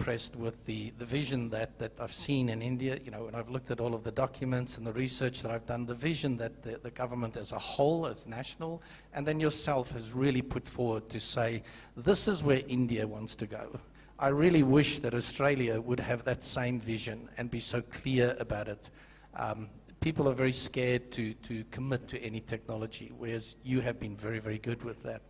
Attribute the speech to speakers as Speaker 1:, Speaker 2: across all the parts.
Speaker 1: impressed with the vision that I've seen in India. You know, when I've looked at all of the documents and the research that I've done, the vision that the government as a whole, as national, and then yourself has really put forward to say, this is where India wants to go. I really wish that Australia would have that same vision and be so clear about it. People are very scared to commit to any technology, whereas you have been very, very good with that.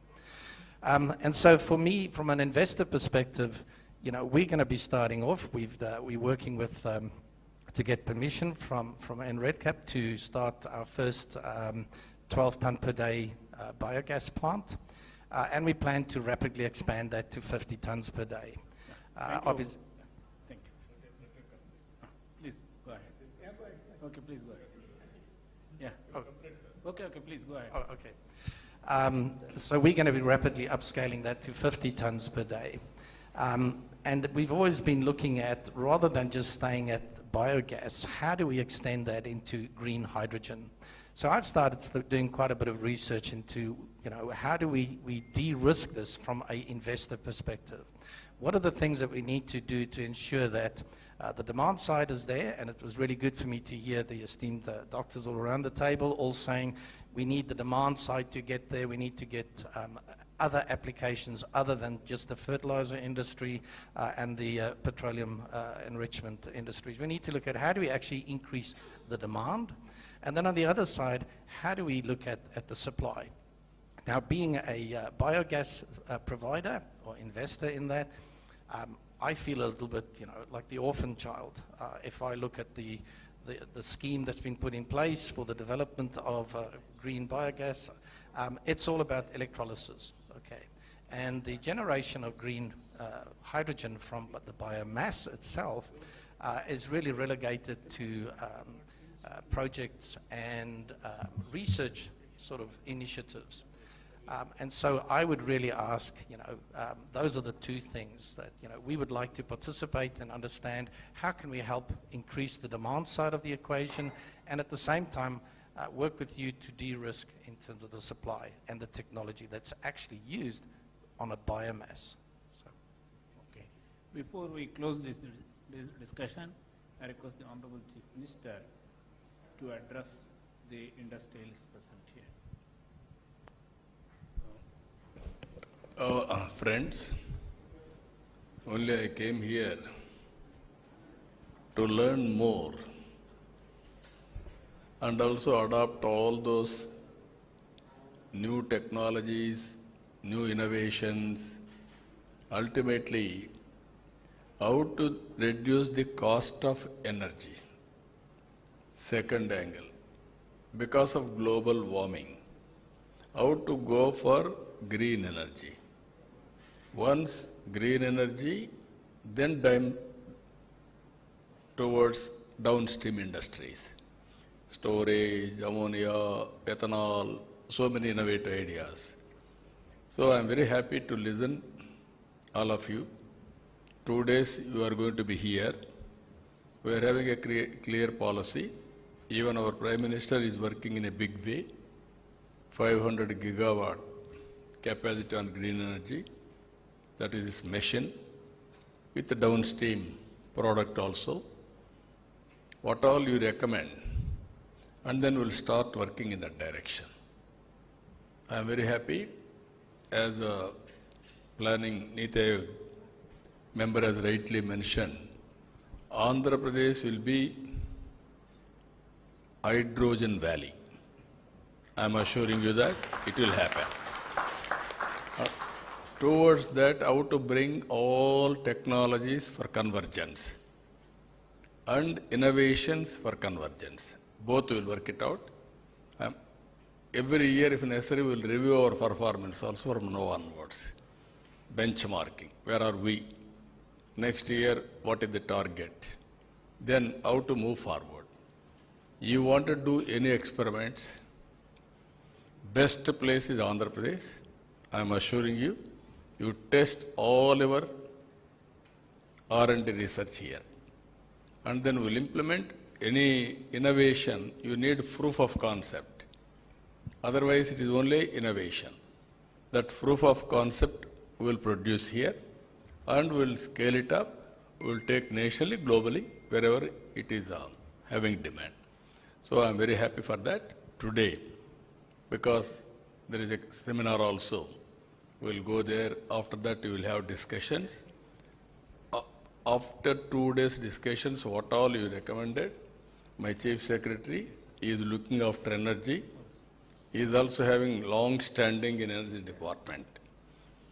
Speaker 1: And so for me, from an investor perspective, you know, we're going to be starting off. We're working with to get permission from NRedCap to start our first 12 ton per day biogas plant, and we plan to rapidly expand that to 50 tons per day. Obviously.
Speaker 2: Thank you. Please go ahead. Okay, please go ahead. Yeah. Oh. Okay, please go ahead.
Speaker 1: Oh, okay. So we're going to be rapidly upscaling that to 50 tons per day. And we've always been looking at, rather than just staying at biogas, how do we extend that into green hydrogen? So I've started doing quite a bit of research into, you know, how do we de-risk this from an investor perspective? What are the things that we need to do to ensure that the demand side is there? And it was really good for me to hear the esteemed doctors all around the table all saying we need the demand side to get there. We need to get other applications other than just the fertilizer industry and the petroleum enrichment industries. We need to look at how do we actually increase the demand? And then on the other side, how do we look at the supply? Now, being a biogas provider or investor in that, I feel a little bit, you know, like the orphan child. If I look at the scheme that's been put in place for the development of green biogas, it's all about electrolysis, okay? And the generation of green hydrogen from the biomass itself is really relegated to projects and research sort of initiatives. And so I would really ask, you know, those are the two things that, you know, we would like to participate and understand how can we help increase the demand side of the equation and at the same time work with you to de-risk in terms of the supply and the technology that's actually used on a biomass. So.
Speaker 2: Okay. Before we close this discussion, I request the Honorable Chief Minister to address the industrialists present here.
Speaker 3: Friends, only I came here to learn more and also adopt all those new technologies, new innovations, ultimately how to reduce the cost of energy. Second angle, because of global warming, how to go for green energy. Once green energy, then towards downstream industries. Storage, ammonia, ethanol, so many innovative ideas. So I am very happy to listen all of you. 2 days you are going to be here. We are having a clear policy. Even our Prime Minister is working in a big way. 500 gigawatt capacity on green energy. That is his mission, with the downstream product also. What all you recommend, and then we'll start working in that direction. I am very happy, as a planning Niti Aayog member has rightly mentioned, Andhra Pradesh will be hydrogen valley. I am assuring you that it will happen. Towards that, how to bring all technologies for convergence and innovations for convergence. Both will work it out. Every year, if necessary, we will review our performance also from now onwards. Benchmarking, where are we? Next year, what is the target? Then how to move forward. You want to do any experiments, best place is Andhra Pradesh. I am assuring you, you test all your R&D research here. And then we'll implement any innovation. You need proof of concept. Otherwise, it is only innovation. That proof of concept we'll produce here and we'll scale it up will take nationally, globally, wherever it is having demand. So I'm very happy for that today, because there is a seminar also. We'll go there. After that, we will have discussions. After 2 days discussions, what all you recommended, my chief secretary is looking after energy. He is also having long standing in energy department.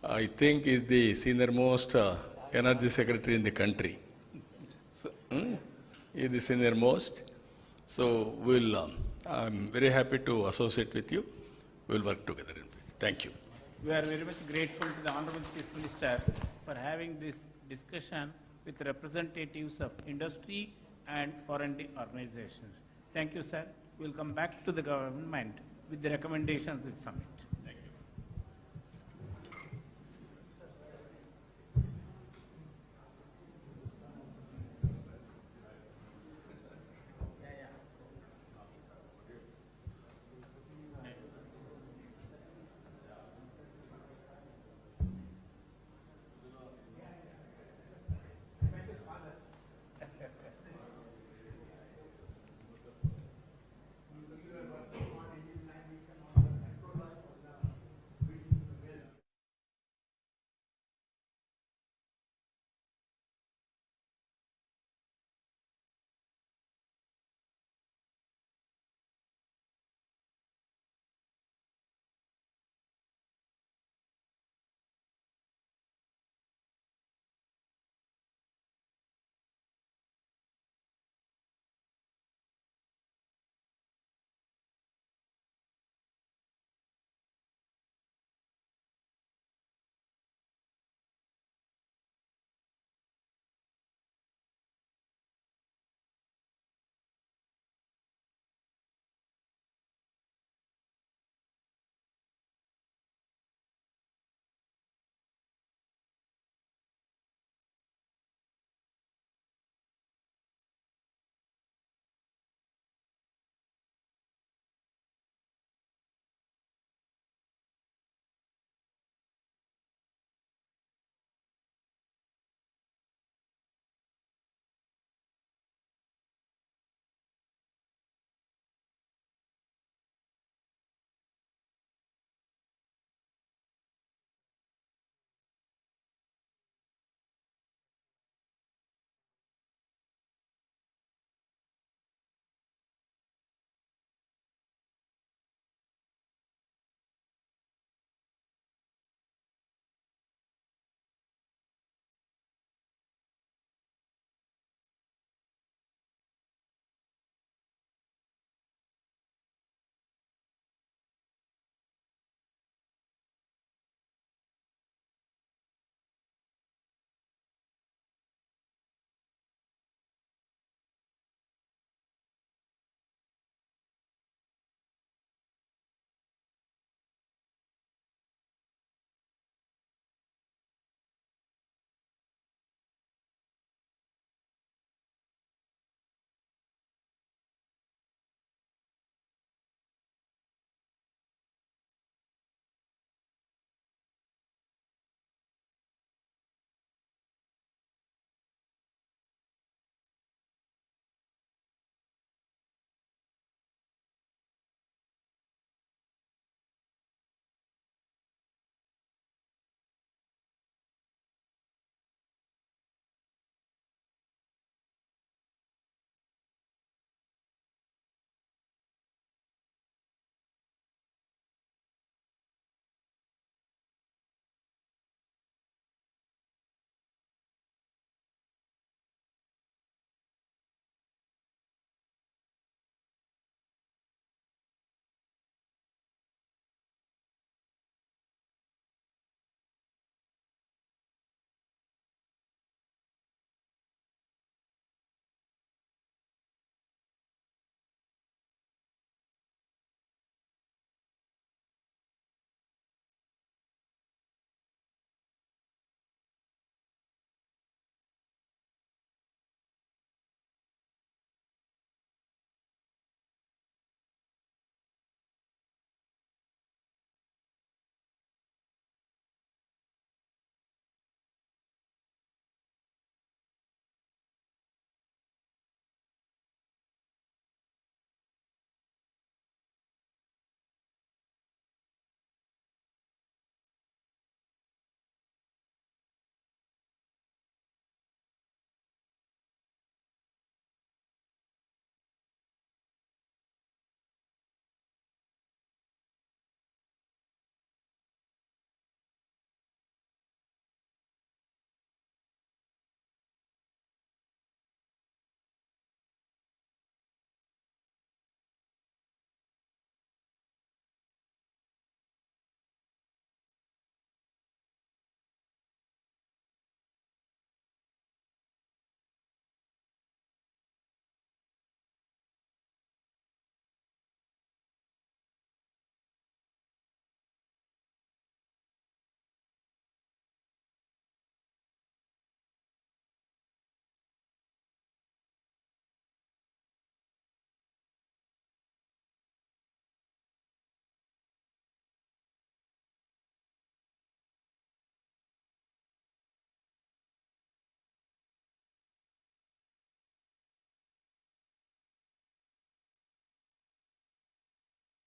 Speaker 3: I think he is the senior most energy secretary in the country. So, he is the senior most. So I'm very happy to associate with you. We'll work together. Thank you.
Speaker 2: We are very much grateful to the Honorable Chief Minister for having this discussion with representatives of industry and R&D organizations. Thank you, sir. We'll come back to the government with the recommendations of the summit. Thank you.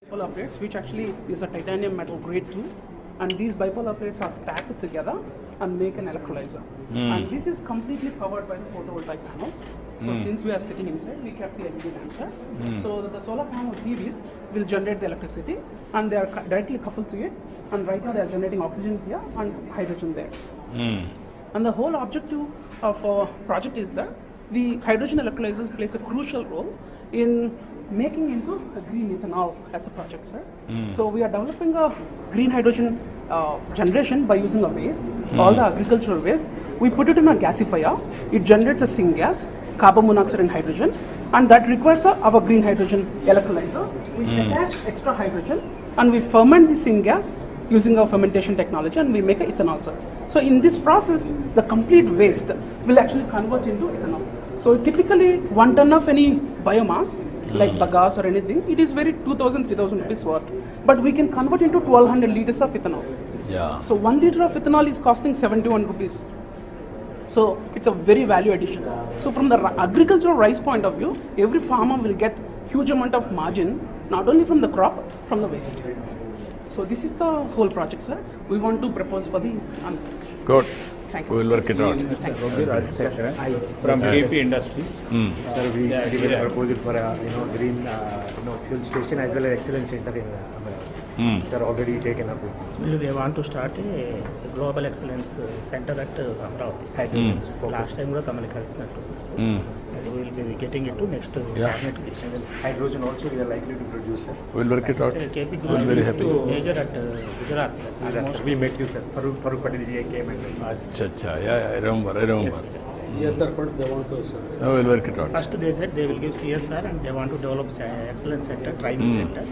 Speaker 4: Bipolar plates, which actually is a titanium metal grade 2, and these bipolar plates are stacked together and make an electrolyzer. And this is completely powered by the photovoltaic panels. So since we are sitting inside, we kept the LED lamps. So that the solar panel PVs will generate the electricity, and they are directly coupled to it. And right now they are generating oxygen here and hydrogen there. And the whole objective of our project is that the hydrogen electrolyzers plays a crucial role in making into a green ethanol as a project, sir. So we are developing a green hydrogen generation by using a waste, all the agricultural waste. We put it in a gasifier. It generates a syngas, carbon monoxide and hydrogen, and that requires our green hydrogen electrolyzer. We attach extra hydrogen and we ferment the syngas using our fermentation technology, and we make an ethanol, sir. So in this process, the complete waste will actually convert into ethanol. So typically 1 ton of any biomass, like bagasse or anything, it is very 2,000, 3,000 rupees worth. But we can convert into 1,200 liters of ethanol.
Speaker 3: Yeah.
Speaker 4: So 1 liter of ethanol is costing 71 rupees. So it's a very value addition. So from the agricultural rice point of view, every farmer will get huge amount of margin, not only from the crop, from the waste. So this is the whole project, sir. We want to propose for the...
Speaker 3: Good.
Speaker 4: Thank
Speaker 3: We
Speaker 4: you.
Speaker 3: will work it out.
Speaker 2: From AP Industries.
Speaker 5: Sir, we given a proposal for a green fuel station as well as excellence center in Amravati. Sir, already taken up.
Speaker 6: They want to start a global excellence center at Amravati. Last time we Tamil Kalsinattu. We will be getting it to next cabinet.
Speaker 5: Hydrogen also we are likely to produce, sir.
Speaker 3: We will work it out.
Speaker 6: KP
Speaker 3: We will very happy.
Speaker 6: major at Gujarat, sir.
Speaker 5: We met you, sir. Farooq Patel ji came and
Speaker 3: Acha. Yeah, I remember.
Speaker 7: CSR funds they want to, sir.
Speaker 3: Now we will work it out.
Speaker 6: First they said they will give CSR and they want to develop excellence center, training center.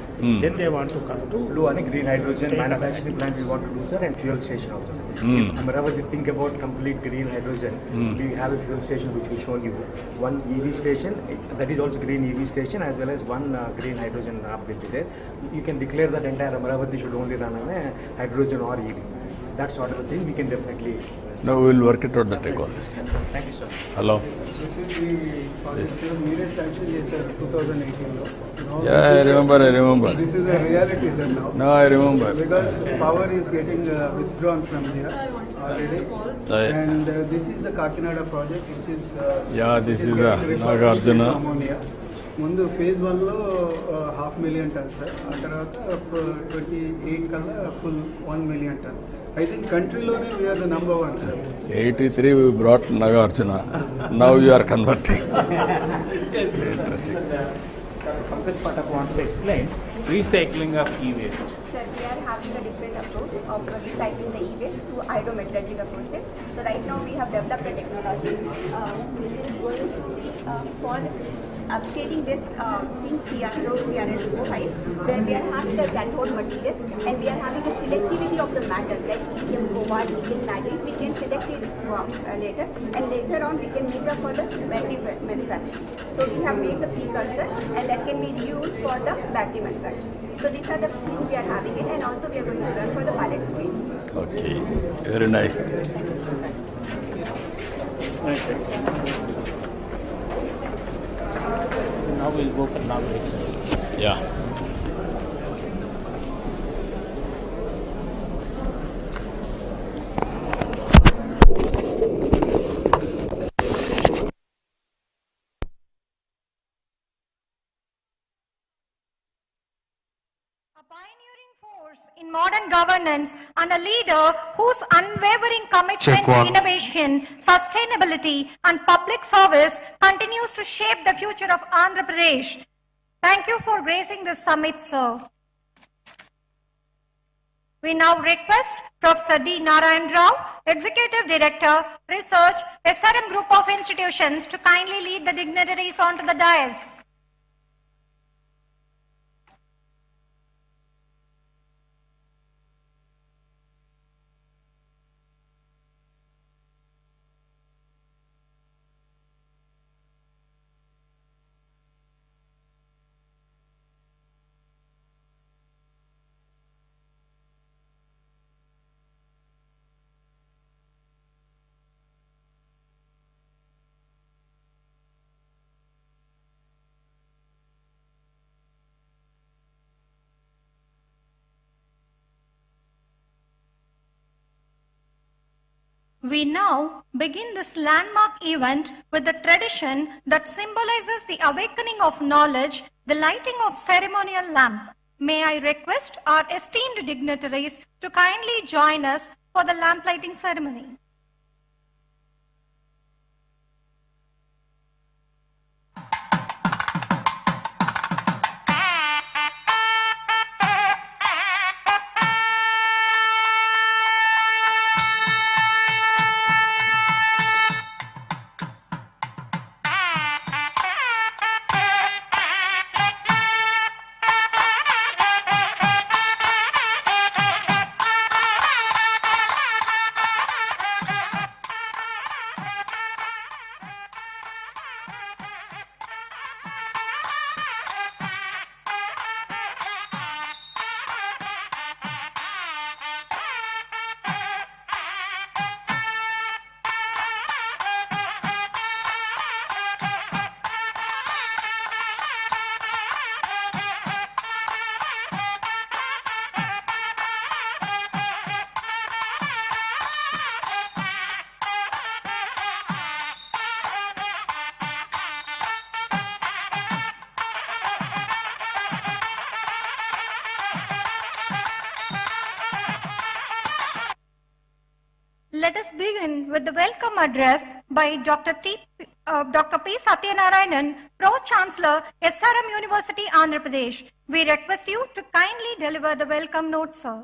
Speaker 6: Then they want to come to
Speaker 5: blue and green hydrogen manufacturing plant we want to do, sir, and fuel station also, sir. If Amravati think about complete green hydrogen, we have a fuel station which we shown you. One EV station, that is also green EV station, as well as one green hydrogen hub will be there. You can declare that entire Amravati should only run on a hydrogen or EV. That sort of a thing we can definitely.
Speaker 3: Now we will work it out, the ecosystem.
Speaker 5: Thank you, sir.
Speaker 3: Hello.
Speaker 7: This is the project, sir. Meere sanction చేశారు 2018 లో.
Speaker 3: Yeah, I remember.
Speaker 7: This is a reality, sir, now.
Speaker 3: No, I remember.
Speaker 7: Because power is getting withdrawn from here already. And this is the Kakinada project, which is
Speaker 3: Yeah, this is
Speaker 7: going to
Speaker 3: the
Speaker 7: refer
Speaker 3: Nagarjuna.
Speaker 7: to ammonia. ముందు phase 1 లో 500,000 tons, sir. ఆ తర్వాత 28 కల్లా full 1 million ton. I think countryలోనే we are the number 1, sir.
Speaker 3: 83 we brought Nagarjuna. Now you are converting.
Speaker 2: Pankaj Patak wants to explain recycling of e-waste.
Speaker 8: Sir, we are having a different approach of recycling the e-waste through hydrometallurgical process. So right now we have developed a technology which is going to be for upscaling this thing PRL05, where we are having the cathode material and we are having a selectivity of the metal like lithium, cobalt, nickel, manganese. We can select it later, and later on we can make up for the battery manufacturing. So we have made the precursor, and that can be used for the battery manufacturing. So these are the things we are having it, and also we are going to run for the pilot scale.
Speaker 3: Okay, very nice.
Speaker 6: now we'll go for nomination.
Speaker 3: Yeah.
Speaker 9: A pioneering force in modern governance and a leader whose unwavering commitment to innovation, sustainability, and public service continues to shape the future of Andhra Pradesh. Thank you for gracing this summit, sir. We now request Professor D. Narayan Rao, Executive Director, Research, SRM Group of Institutions, to kindly lead the dignitaries onto the dais. We now begin this landmark event with the tradition that symbolizes the awakening of knowledge, the lighting of ceremonial lamp. May I request our esteemed dignitaries to kindly join us for the lamp lighting ceremony. Let us begin with the welcome address by Dr. P. Satyanarayanan, Pro-Chancellor, SRM University, Andhra Pradesh. We request you to kindly deliver the welcome note, sir.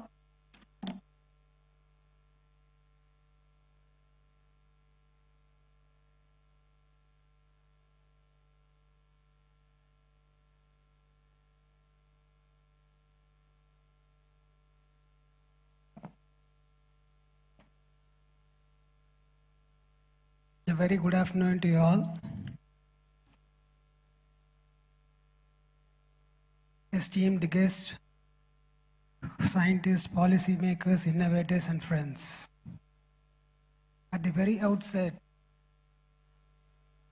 Speaker 10: A very good afternoon to you all. Esteemed guests, scientists, policymakers, innovators, and friends. At the very outset,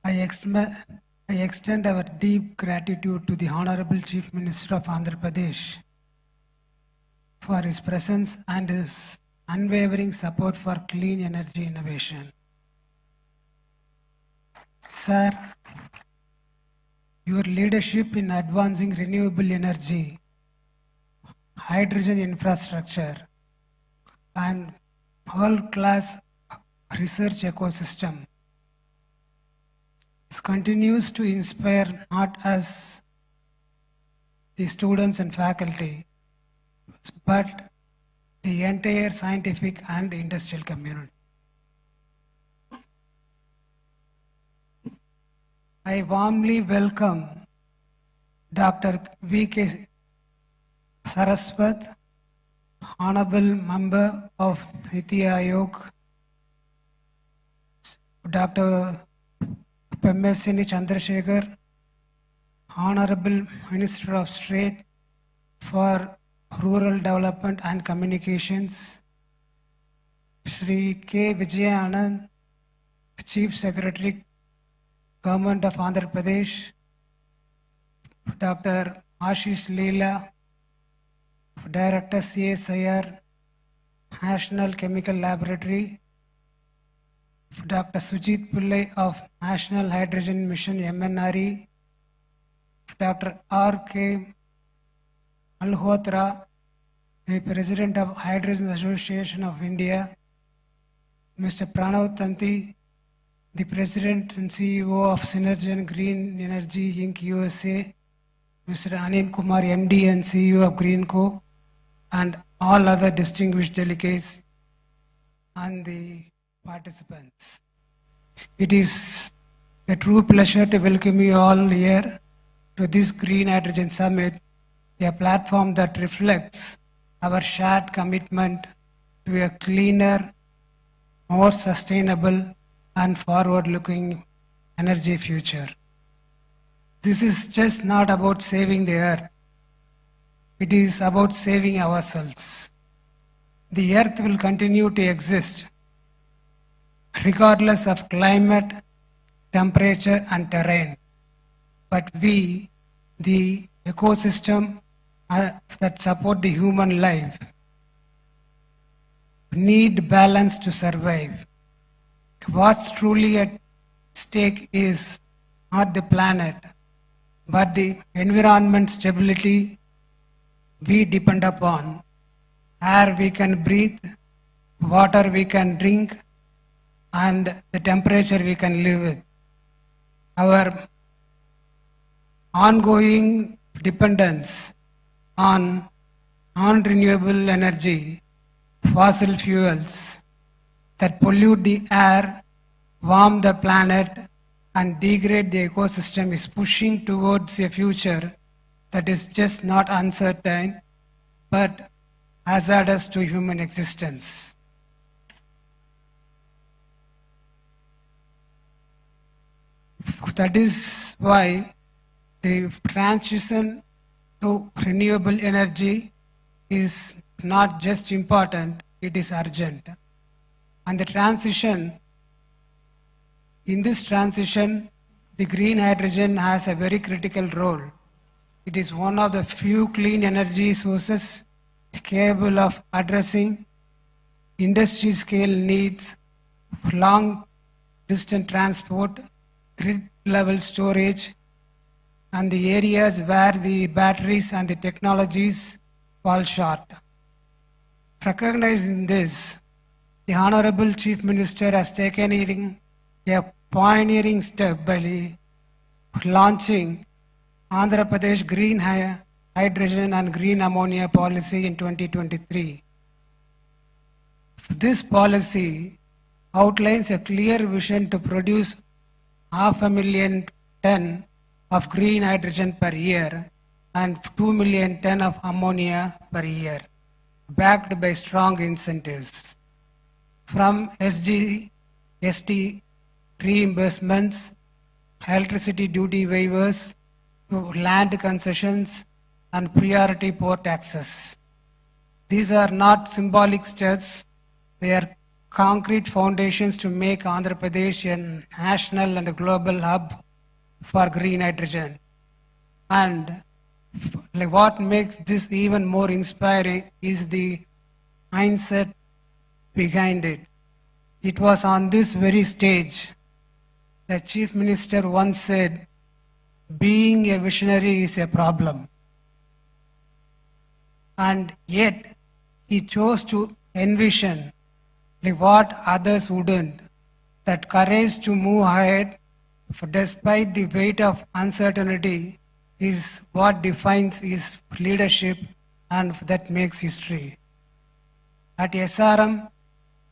Speaker 10: I extend our deep gratitude to the Honorable Chief Minister of Andhra Pradesh for his presence and his unwavering support for clean energy innovation. Sir, your leadership in advancing renewable energy, hydrogen infrastructure, and world-class research ecosystem continues to inspire not us, the students and faculty, but the entire scientific and industrial community. I warmly welcome Dr. V.K. Saraswat, Honorable Member of Niti Aayog, Dr. Pemesini Chandrasekhar, Honorable Minister of State for Rural Development and Communications, Shri K. Vijaya Anand, Chief Secretary, Government of Andhra Pradesh, Dr. Ashish Leela, Director CSIR, National Chemical Laboratory, Dr. Sujit Pillai of National Hydrogen Mission MNRE, Dr. R.K. Malhotra, the President of Hydrogen Association of India, Mr. Pranav Tanti, the President and CEO of Synergen Green Energy Inc. USA, Mr. Anil Kumar, MD and CEO of Greenco, and all other distinguished delegates and the participants. It is a true pleasure to welcome you all here to this Green Hydrogen Summit, a platform that reflects our shared commitment to a cleaner, more sustainable, and forward-looking energy future. This is just not about saving the earth. It is about saving ourselves. The earth will continue to exist regardless of climate, temperature, and terrain. But we, the ecosystem that support the human life, need balance to survive. what's truly at stake is not the planet, but the environment stability we depend upon. Air we can breathe, water we can drink, and the temperature we can live with. Our ongoing dependence on non-renewable energy, fossil fuels that pollute the air, warm the planet, and degrade the ecosystem is pushing towards a future that is just not uncertain, but hazardous to human existence. That is why the transition to renewable energy is not just important, it is urgent. And in this transition, the green hydrogen has a very critical role. It is one of the few clean energy sources capable of addressing industry scale needs, long distance transport, grid level storage, and the areas where the batteries and the technologies fall short. Recognizing this, the Honorable Chief Minister has taken a pioneering step by launching Andhra Pradesh Green Hydrogen and Green Ammonia Policy in 2023. This policy outlines a clear vision to produce 500,000 tons of green hydrogen per year and 2 million tons of ammonia per year, backed by strong incentives. From ST reimbursements, electricity duty waivers, to land concessions and priority port access. These are not symbolic steps, they are concrete foundations to make Andhra Pradesh a national and a global hub for green hydrogen. And what makes this even more inspiring is the mindset behind it. It was on this very stage the Chief Minister once said, being a visionary is a problem. And yet, he chose to envision what others wouldn't, that courage to move ahead despite the weight of uncertainty is what defines his leadership and that makes history. At SRM,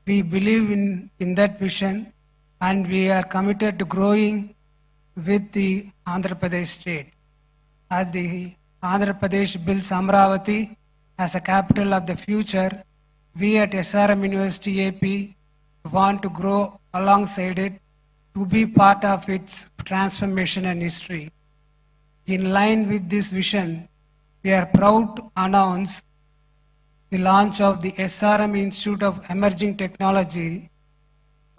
Speaker 10: we believe in that vision and we are committed to growing with the Andhra Pradesh state. As the Andhra Pradesh builds Amravati as a capital of the future, we at SRM University AP want to grow alongside it to be part of its transformation and history. In line with this vision, we are proud to announce the launch of the SRM Institute of Emerging Technology.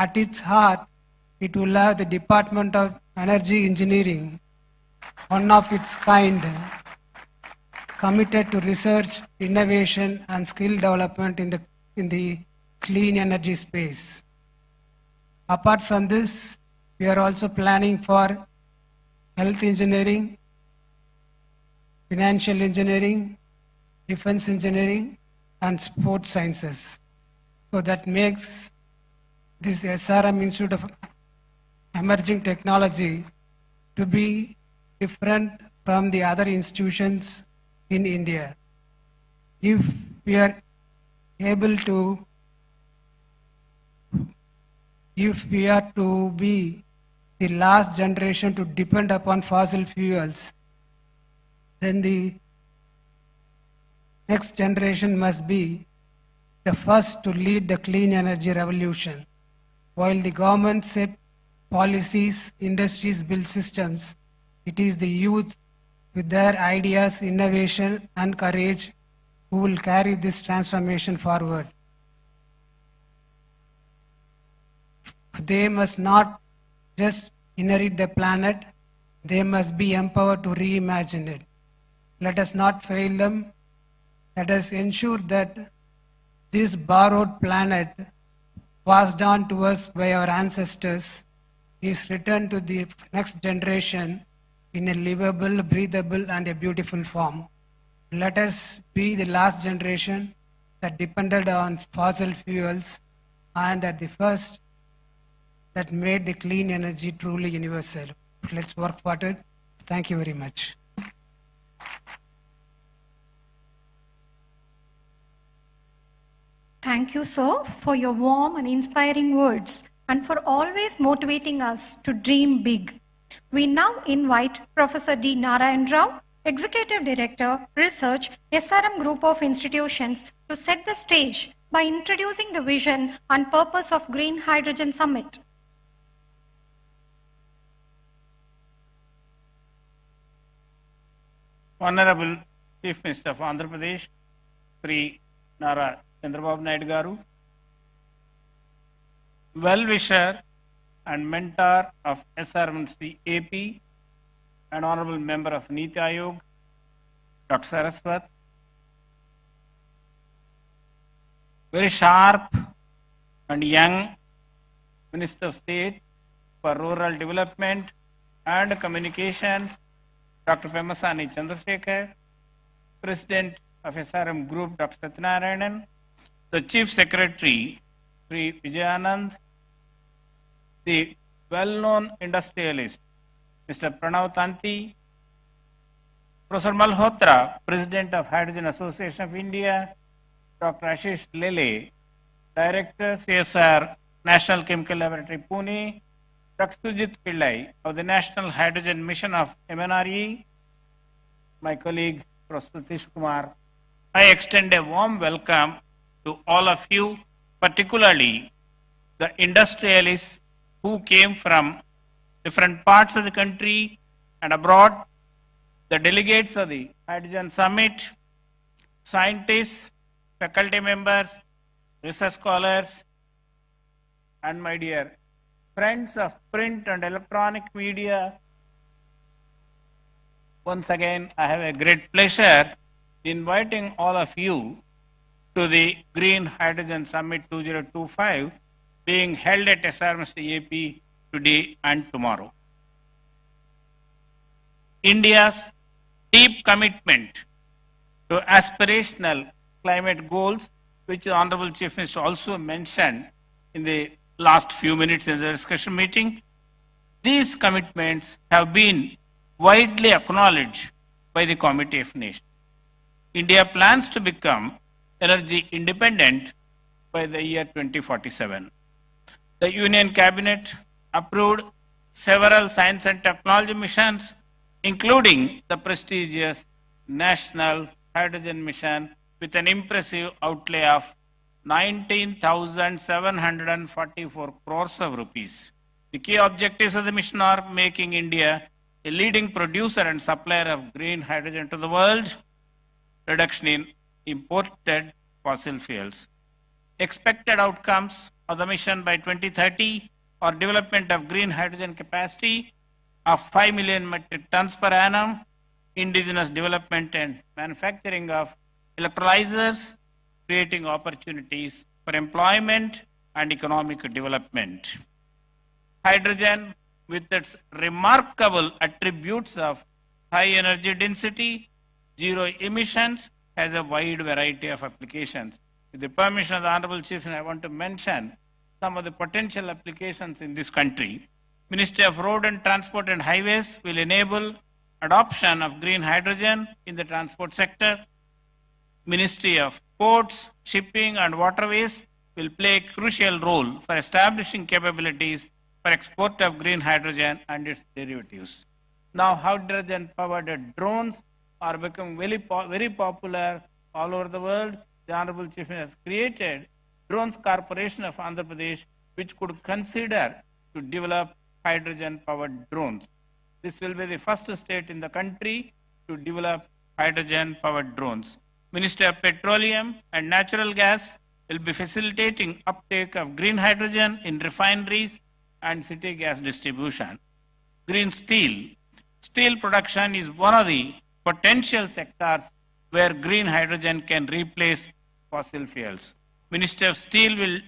Speaker 10: At its heart, it will have the Department of Energy Engineering, one of its kind, committed to research, innovation, and skill development in the clean energy space. Apart from this, we are also planning for health engineering, financial engineering, defense engineering, and sports sciences. So that makes this SRM Institute of Emerging Technology to be different from the other institutions in India. If we are to be the last generation to depend upon fossil fuels, then the next generation must be the first to lead the clean energy revolution. While the government set policies, industries build systems, it is the youth with their ideas, innovation, and courage who will carry this transformation forward. They must not just inherit the planet, they must be empowered to reimagine it. Let us not fail them. Let us ensure that this borrowed planet passed on to us by our ancestors is returned to the next generation in a livable, breathable, and a beautiful form. Let us be the last generation that depended on fossil fuels and at the first that made the clean energy truly universal. Let's work for it. Thank you very much.
Speaker 9: Thank you, sir, for your warm and inspiring words and for always motivating us to dream big. We now invite Professor D. Narayan Rao, Executive Director, Research, SRM Group of Institutions, to set the stage by introducing the vision and purpose of Green Hydrogen Summit.
Speaker 2: Honorable Chief Minister of Andhra Pradesh, Sri Nara Chandrababu Naidu Garu, well-wisher and mentor of SRMC AP, and Honorable Member of Niti Aayog, Dr. Saraswat, very sharp and young Minister of State for Rural Development and Communications, Dr. Pemasani Chandrasekhar, President of SRM Group, Dr. Satyanarayanan, the Chief Secretary, Sri Vijayanand, the well-known industrialist, Mr. Pranav Tanti, Professor Malhotra, President of Hydrogen Association of India, Dr. Ashish Lele, Director, CSR, National Chemical Laboratory, Pune, Dr. Sujit Pillai of the National Hydrogen Mission of MNRE, my colleague, Professor Satish Kumar. I extend a warm welcome to all of you, particularly the industrialists who came from different parts of the country and abroad, the delegates of the Hydrogen Summit, scientists, faculty members, research scholars, and my dear friends of print and electronic media. Once again, I have a great pleasure inviting all of you to the Green Hydrogen Summit 2025 being held at SRMC AP today and tomorrow. India's deep commitment to aspirational climate goals, which the Honorable Chief Minister also mentioned in the last few minutes in the discussion meeting, these commitments have been widely acknowledged by the Committee of Nations. India plans to become energy independent by the year 2047. The Union Cabinet approved several science and technology missions, including the prestigious National Hydrogen Mission with an impressive outlay of 19,744 crores of rupees. The key objectives of the mission are making India a leading producer and supplier of green hydrogen to the world, reduction in imported fossil fuels. Expected outcomes of the mission by 2030 are development of green hydrogen capacity of 5 million metric tons per annum, indigenous development and manufacturing of electrolyzers, creating opportunities for employment and economic development. Hydrogen, with its remarkable attributes of high energy density, zero emissions, has a wide variety of applications. With the permission of the Honorable Chief, I want to mention some of the potential applications in this country. Ministry of Road and Transport and Highways will enable adoption of green hydrogen in the transport sector. Ministry of Ports, Shipping and Waterways will play a crucial role for establishing capabilities for export of green hydrogen and its derivatives. Now, hydrogen-powered drones are becoming very popular all over the world. The Honorable Chief Minister has created Drones Corporation of Andhra Pradesh, which could consider to develop hydrogen-powered drones. This will be the first state in the country to develop hydrogen-powered drones. Ministry of Petroleum and Natural Gas will be facilitating uptake of green hydrogen in refineries and city gas distribution. Green steel. Steel production is one of the potential sectors where green hydrogen can replace fossil fuels. Ministry of Steel will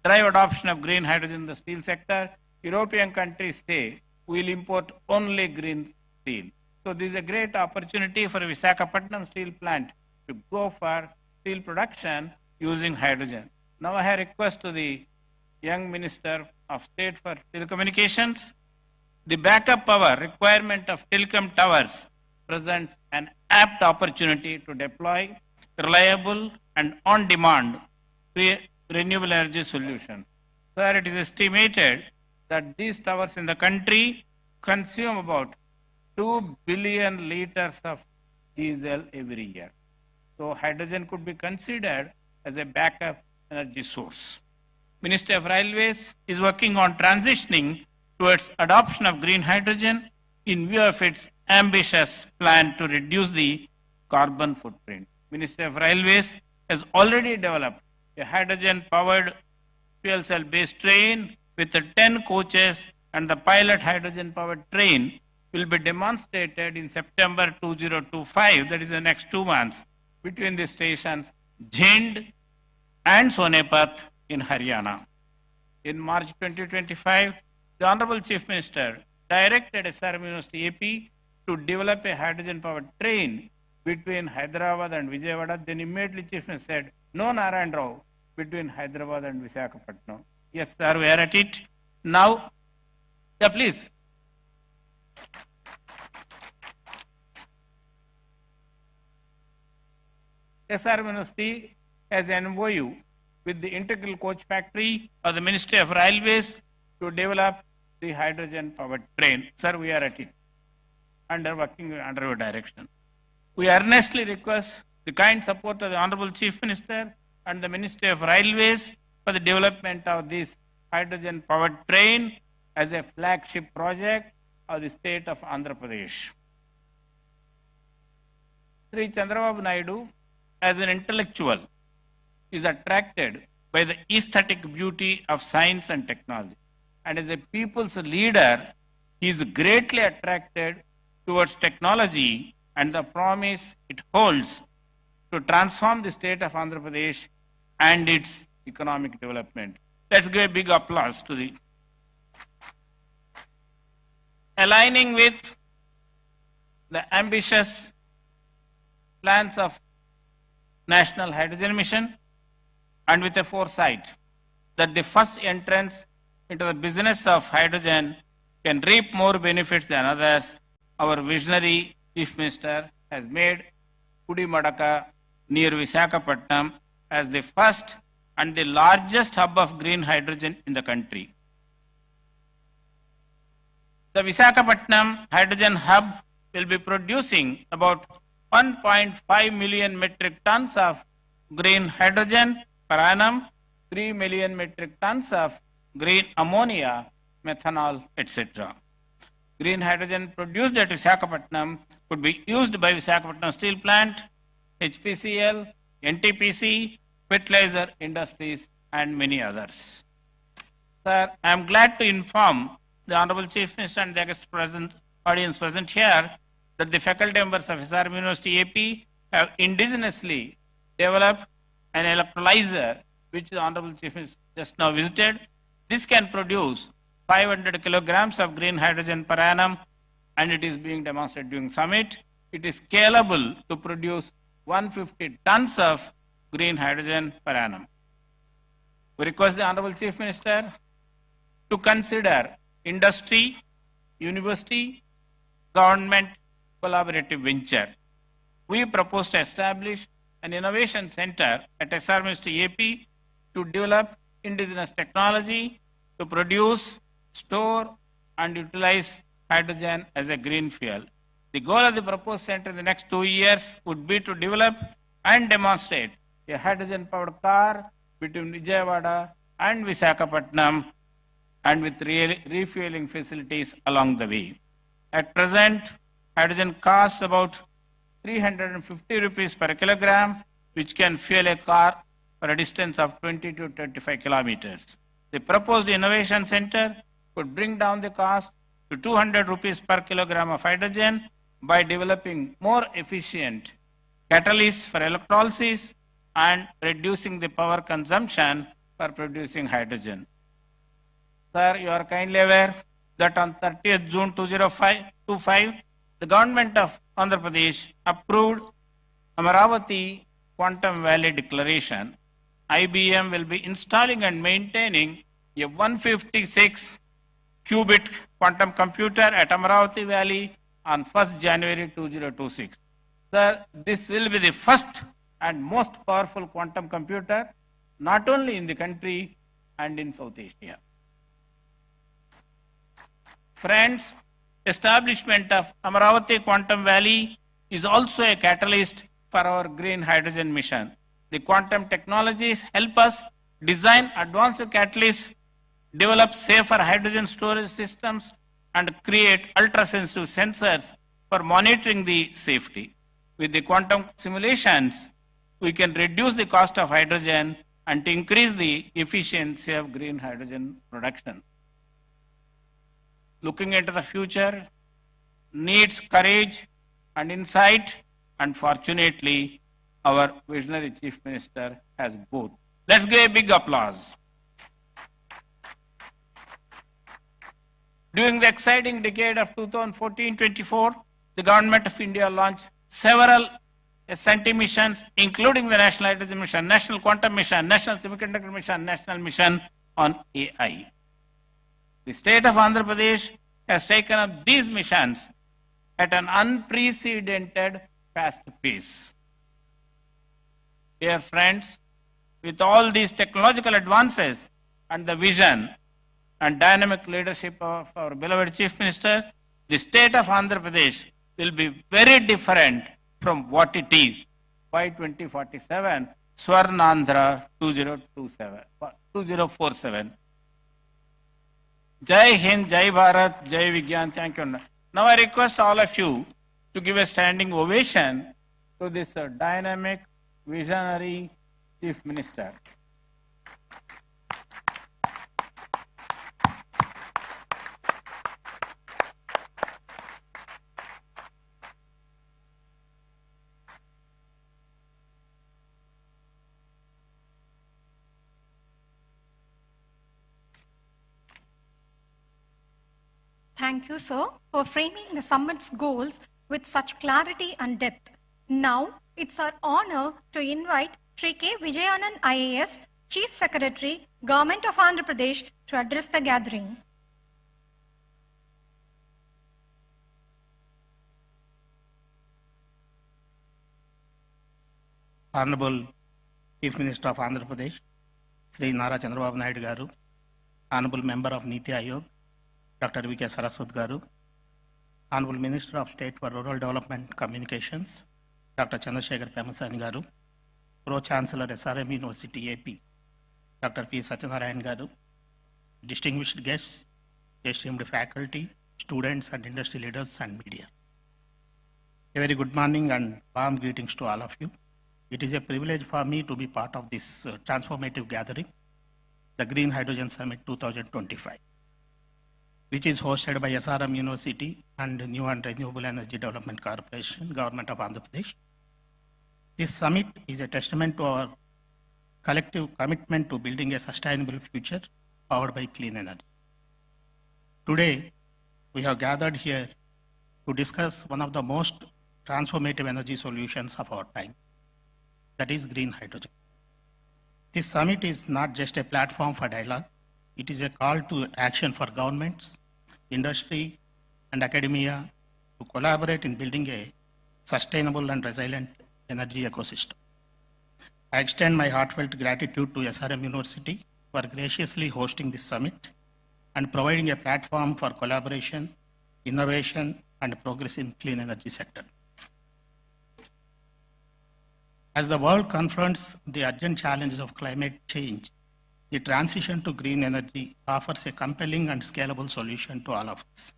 Speaker 2: drive adoption of green hydrogen in the steel sector. European countries say we'll import only green steel. So this is a great opportunity for Visakhapatnam steel plant to go for steel production using hydrogen. Now I have a request to the young Minister of State for Telecommunications. The backup power requirement of telecom towers presents an apt opportunity to deploy reliable and on-demand renewable energy solutions. Sir, it is estimated that these towers in the country consume about 2 billion liters of diesel every year. So hydrogen could be considered as a backup energy source. Ministry of Railways is working on transitioning towards adoption of green hydrogen in view of its ambitious plan to reduce the carbon footprint. Ministry of Railways has already developed a hydrogen-powered fuel cell-based train with 10 coaches, and the pilot hydrogen-powered train will be demonstrated in September 2025, that is the next 2 months, between the stations Jhind and Sonepat in Haryana. In March 2025, the Honorable Chief Minister directed SRM University AP to develop a hydrogen-powered train between Hyderabad and Vijayawada. Then immediately Chief Minister said, no Narayan Rao between Hyderabad and Visakhapatnam. Yes, sir, we are at it. Now, please. SRM University has an MOU with the Integral Coach Factory of the Ministry of Railways to develop the hydrogen-powered train. Sir, we are at it, working under your direction. We earnestly request the kind support of the Honorable Chief Minister and the Ministry of Railways for the development of this hydrogen-powered train as a flagship project of the state of Andhra Pradesh. Sri Chandrababu Naidu, as an intellectual, is attracted by the aesthetic beauty of science and technology. And as a people's leader, he is greatly attracted towards technology and the promise it holds to transform the state of Andhra Pradesh and its economic development. Let's give a big applause to the aligning with the ambitious plans of National Hydrogen Mission and with a foresight that the first entrance into the business of hydrogen can reap more benefits than others, our visionary Chief Minister has made Pudimadaka near Visakhapatnam as the first and the largest hub of green hydrogen in the country. The Visakhapatnam Hydrogen Hub will be producing about 1.5 million metric tons of green hydrogen per annum, 3 million metric tons of green ammonia, methanol, etc. Green hydrogen produced at Visakhapatnam could be used by Visakhapatnam Steel Plant, HPCL, NTPC, fertilizer industries, and many others. Sir, I am glad to inform the Honorable Chief Minister and the audience present here that the faculty members of SRM University AP have indigenously developed an electrolyzer which the Honorable Chief Minister just now visited. This can produce 500 kilograms of green hydrogen per annum, and it is being demonstrated during summit. It is scalable to produce 150 tons of green hydrogen per annum. We request the Honorable Chief Minister to consider industry, university, government collaborative venture. We propose to establish an innovation center at SRM University AP to develop indigenous technology to produce, store, and utilize hydrogen as a green fuel. The goal of the proposed center in the next 2 years would be to develop and demonstrate a hydrogen-powered car between Vijayawada and Visakhapatnam, and with refueling facilities along the way. At present, hydrogen costs about 350 rupees per kilogram, which can fuel a car for a distance of 20 to 35 kilometers. The proposed innovation center could bring down the cost to 200 rupees per kilogram of hydrogen by developing more efficient catalysts for electrolysis and reducing the power consumption for producing hydrogen. Sir, you are kindly aware that on 30th June 2025, the government of Andhra Pradesh approved Amaravati Quantum Valley Declaration. IBM will be installing and maintaining a 156 qubit quantum computer at Amaravati Valley on 1st January 2026. Sir, this will be the first and most powerful quantum computer not only in the country and in South Asia. Friends, establishment of Amaravati Quantum Valley is also a catalyst for our green hydrogen mission. The quantum technologies help us design advanced catalysts, develop safer hydrogen storage systems, and create ultra-sensitive sensors for monitoring the safety. With the quantum simulations, we can reduce the cost of hydrogen and increase the efficiency of green hydrogen production. Looking into the future needs courage and insight, and fortunately, our visionary Chief Minister has both. Let's give a big applause. During the exciting decade of 2014-24, the Government of India launched several SNT missions, including the National Hydrogen Mission, National Quantum Mission, National Semiconductor Mission, National Mission on AI. The state of Andhra Pradesh has taken up these missions at an unprecedented fast pace. Dear friends, with all these technological advances and the vision and dynamic leadership of our beloved Chief Minister, the state of Andhra Pradesh will be very different from what it is by 2047, Swarnandhra 2047. Jai Hind, Jai Bharat, Jai Vigyan. Thank you. Now I request all of you to give a standing ovation to this dynamic, visionary Chief Minister.
Speaker 9: Thank you, sir, for framing the summit's goals with such clarity and depth. Now, it's our honor to invite Sri K. Vijayanand IAS, Chief Secretary, Government of Andhra Pradesh, to address the gathering.
Speaker 6: Honorable Chief Minister of Andhra Pradesh, Sri Nara Chandrababu Naidu Garu, Honorable Member of Niti Aayog, Dr. V.K. Saraswat Garu, Honorable Minister of State for Rural Development Communications, Dr. Chandrasekhar Pemasani Garu, Pro-Chancellor SRM University AP, Dr. P. Satyanarayan Garu, distinguished guests, esteemed faculty, students and industry leaders and media. A very good morning and warm greetings to all of you. It is a privilege for me to be part of this transformative gathering, the Green Hydrogen Summit 2025. Which is hosted by SRM University and New and Renewable Energy Development Corporation, Government of Andhra Pradesh. This summit is a testament to our collective commitment to building a sustainable future powered by clean energy. Today, we have gathered here to discuss one of the most transformative energy solutions of our time, that is green hydrogen. This summit is not just a platform for dialogue, it is a call to action for governments, industry, and academia to collaborate in building a sustainable and resilient energy ecosystem. I extend my heartfelt gratitude to SRM University for graciously hosting this summit and providing a platform for collaboration, innovation, and progress in clean energy sector. As the world confronts the urgent challenges of climate change, the transition to green energy offers a compelling and scalable solution to all of us.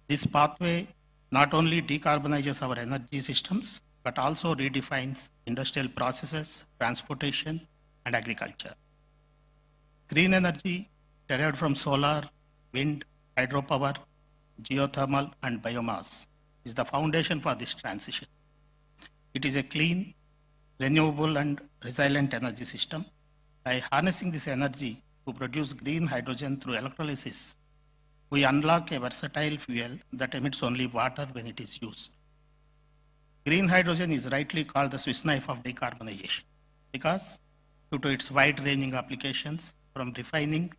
Speaker 6: This pathway not only decarbonizes our energy systems, but also redefines industrial processes, transportation, and agriculture. Green energy derived from solar, wind, hydropower, geothermal, and biomass is the foundation for this transition. It is a clean, renewable, and resilient energy system By harnessing this energy to produce green hydrogen through electrolysis, we unlock a versatile fuel that emits only water when it is used. Green hydrogen is rightly called the Swiss knife of decarbonization because due to its wide-ranging applications from refining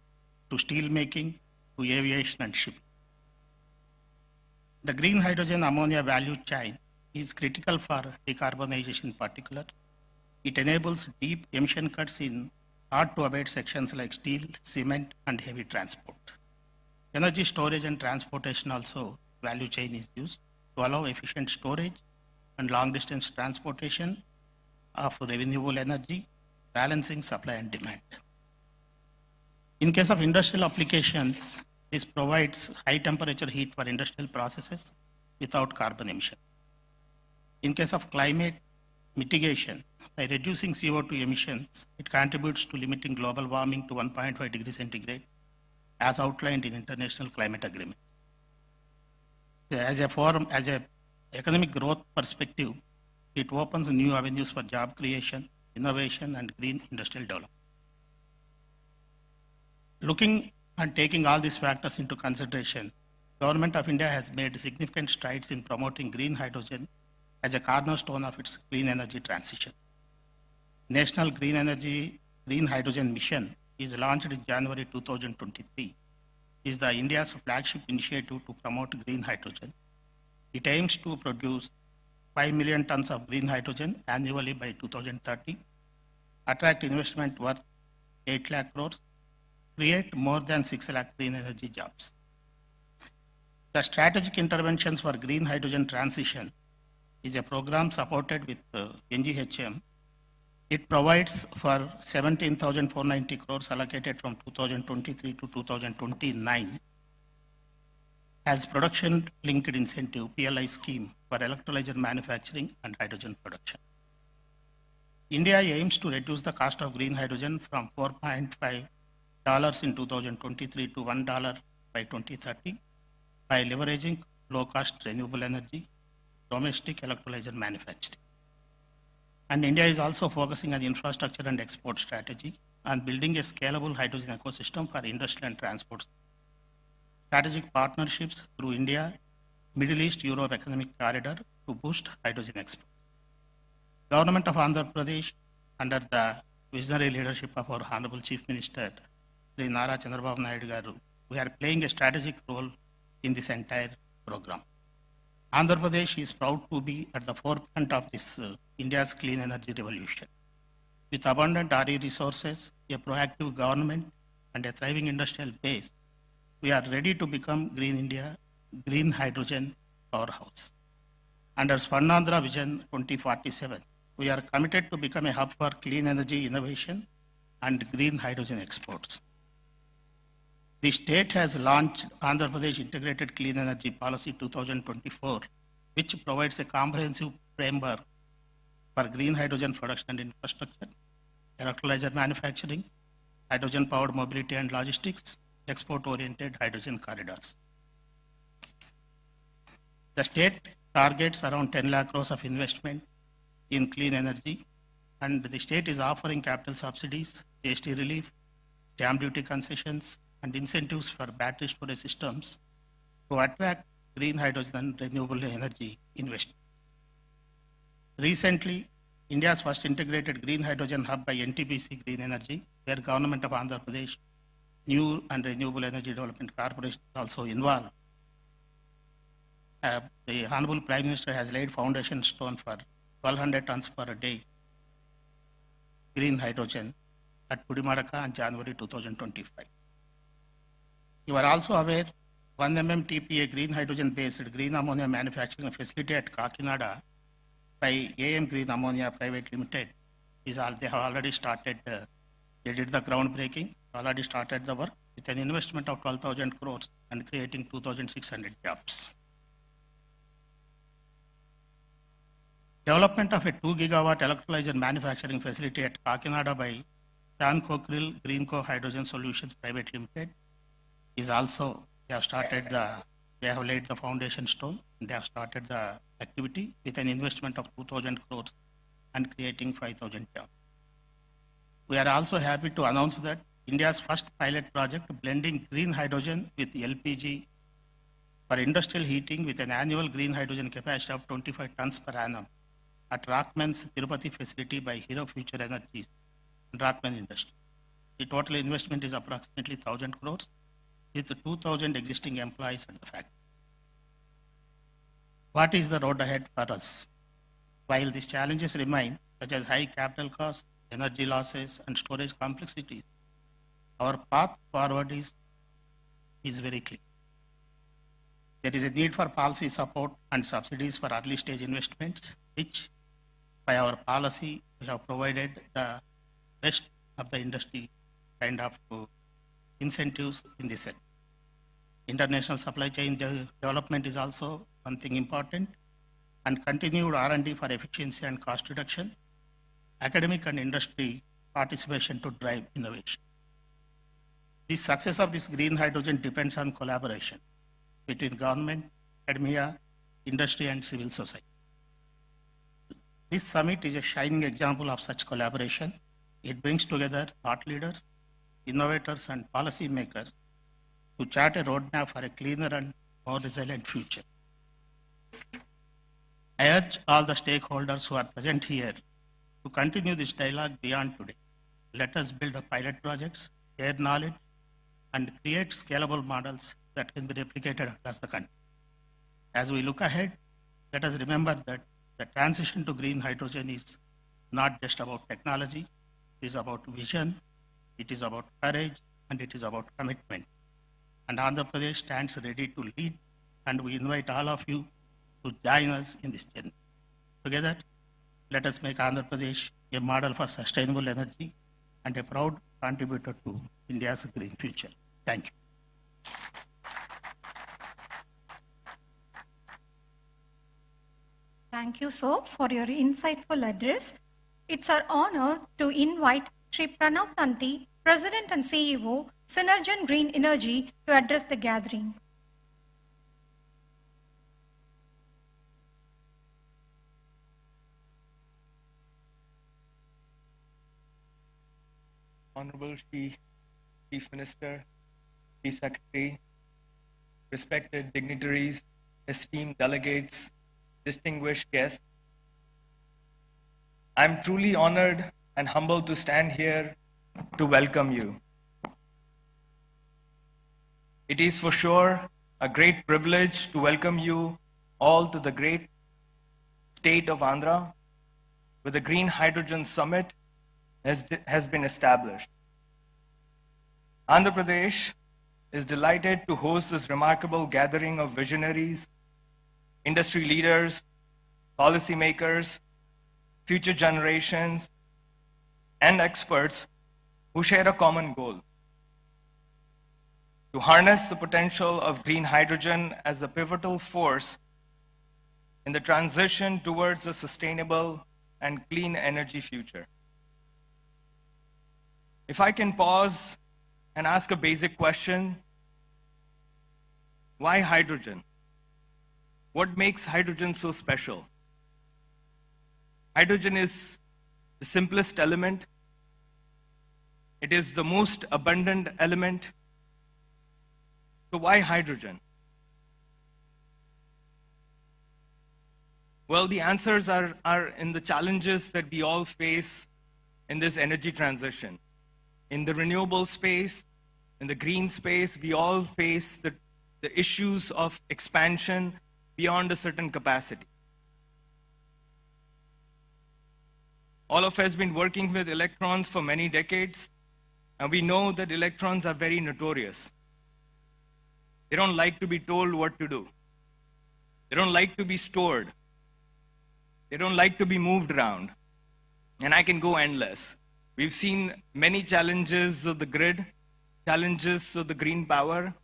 Speaker 6: to steel making to aviation and shipping. The green hydrogen ammonia value chain is critical for decarbonization in particular. It enables deep emission cuts in hard-to-abate sections like steel, cement, and heavy transport. Energy storage and transportation also value chain is used to allow efficient storage and long-distance transportation of renewable energy, balancing supply and demand. In case of industrial applications, this provides high-temperature heat for industrial processes without carbon emission. In case of climate mitigation, by reducing CO2 emissions, it contributes to limiting global warming to 1.5 degrees centigrade, as outlined in international climate agreement. As a economic growth perspective, it opens new avenues for job creation, innovation, and green industrial development. Looking and taking all these factors into consideration, Government of India has made significant strides in promoting green hydrogen as a cornerstone of its clean energy transition. National Green Hydrogen Mission is launched in January 2023. Is the India's flagship initiative to promote green hydrogen. It aims to produce 5 million tons of green hydrogen annually by 2030, attract investment worth 8 lakh crores, create more than 6 lakh green energy jobs. The Strategic Interventions for Green Hydrogen Transition is a program supported with NGHM. It provides for 17,490 crores allocated from 2023 to 2029 as production-linked incentive PLI scheme for electrolyzer manufacturing and hydrogen production. India aims to reduce the cost of green hydrogen from $4.5 in 2023 to $1 by 2030 by leveraging low-cost renewable energy, domestic electrolyzer manufacturing. And India is also focusing on infrastructure and export strategy and building a scalable hydrogen ecosystem for industry and transport. Strategic partnerships through India, Middle East, Europe Economic Corridor to boost hydrogen export. Government of Andhra Pradesh, under the visionary leadership of our Honorable Chief Minister, Sri Nara Chandrababu Naidu Garu, we are playing a strategic role in this entire program. Andhra Pradesh is proud to be at the forefront of this India's clean energy revolution. With abundant RE resources, a proactive government, and a thriving industrial base, we are ready to become Green India, green hydrogen powerhouse. Under Swarnandhra Vision 2047, we are committed to become a hub for clean energy innovation and green hydrogen exports. The state has launched Andhra Pradesh Integrated Clean Energy Policy 2024, which provides a comprehensive framework for green hydrogen production and infrastructure, electrolyzer manufacturing, hydrogen-powered mobility and logistics, export-oriented hydrogen corridors. The state targets around 10 lakh crores of investment in clean energy, and the state is offering capital subsidies, GST relief, stamp duty concessions, and incentives for battery storage systems to attract green hydrogen and renewable energy investment. Recently, India's first integrated green hydrogen hub by NTPC Green Energy, where Government of Andhra Pradesh, New and Renewable Energy Development Corporation is also involved. The Honorable Prime Minister has laid foundation stone for 1,200 tons per day green hydrogen at Pudimadaka in January 2025. You are also aware 1 MMTPA green hydrogen based green ammonia manufacturing facility at Kakinada by AM Green Ammonia Private Limited they have already started, they did the groundbreaking, already started the work with an investment of 12,000 crores and creating 2,600 jobs. Development of a 2 gigawatt electrolyzer manufacturing facility at Kakinada by San Cocril Greenco Hydrogen Solutions Private Limited is also, they have laid the foundation stone, and they have started the activity with an investment of 2,000 crores and creating 5,000 jobs. We are also happy to announce that India's first pilot project blending green hydrogen with LPG for industrial heating with an annual green hydrogen capacity of 25 tons per annum at Rockman's Tirupati facility by Hero Future Energies and Rockman Industry. The total investment is approximately 1,000 crores with 2,000 existing employees at the factory. What is the road ahead for us? While these challenges remain, such as high capital costs, energy losses, and storage complexities, our path forward is very clear. There is a need for policy support and subsidies for early stage investments, which by our policy we have provided the best of the industry kind of incentives in this sector. International supply chain development is also one thing important, and continued R&D for efficiency and cost reduction, academic and industry participation to drive innovation. The success of this green hydrogen depends on collaboration between government, academia, industry, and civil society. This summit is a shining example of such collaboration. It brings together thought leaders, innovators, and policy makers to chart a roadmap for a cleaner and more resilient future. I urge all the stakeholders who are present here to continue this dialogue beyond today. Let us build pilot projects, share knowledge, and create scalable models that can be replicated across the country. As we look ahead, let us remember that the transition to green hydrogen is not just about technology, it is about vision, it is about courage, and it is about commitment. And Andhra Pradesh stands ready to lead, and we invite all of you to join us in this journey. Together, let us make Andhra Pradesh a model for sustainable energy and a proud contributor to India's green future. Thank you.
Speaker 9: Thank you, sir, for your insightful address. It's our honor to invite Sri Pranav Tanti, President and CEO, Synergen Green Energy, to address the gathering.
Speaker 11: Honorable Chief Minister, Chief Secretary, respected dignitaries, esteemed delegates, distinguished guests, I'm truly honored and humbled to stand here to welcome you. It is for sure a great privilege to welcome you all to the great state of Andhra, where the Green Hydrogen Summit has been established. Andhra Pradesh is delighted to host this remarkable gathering of visionaries, industry leaders, policymakers, future generations, and experts who share a common goal: to harness the potential of green hydrogen as a pivotal force in the transition towards a sustainable and clean energy future. If I can pause and ask a basic question, why hydrogen? What makes hydrogen so special? Hydrogen is the simplest element. It is the most abundant element. So why hydrogen? Well, the answers are in the challenges that we all face in this energy transition. In the renewable space, in the green space, we all face the issues of expansion beyond a certain capacity. All of us have been working with electrons for many decades, and we know that electrons are very notorious. They don't like to be told what to do. They don't like to be stored. They don't like to be moved around. And I can go endless. We've seen many challenges of the grid, challenges of the green power.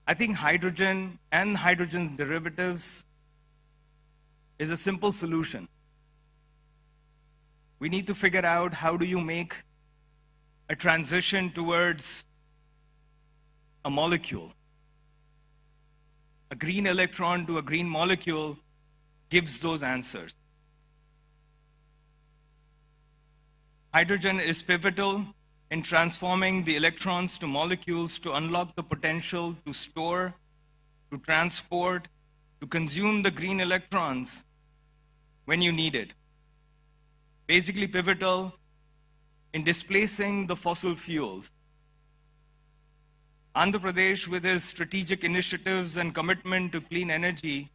Speaker 11: I think hydrogen and hydrogen's derivatives is a simple solution. We need to figure out how do you make a transition towards a molecule. A green electron to a green molecule gives those answers. Hydrogen is pivotal in transforming the electrons to molecules to unlock the potential to store, to transport, to consume the green electrons when you need it. Basically pivotal in displacing the fossil fuels. Andhra Pradesh, with its strategic initiatives and commitment to clean energy,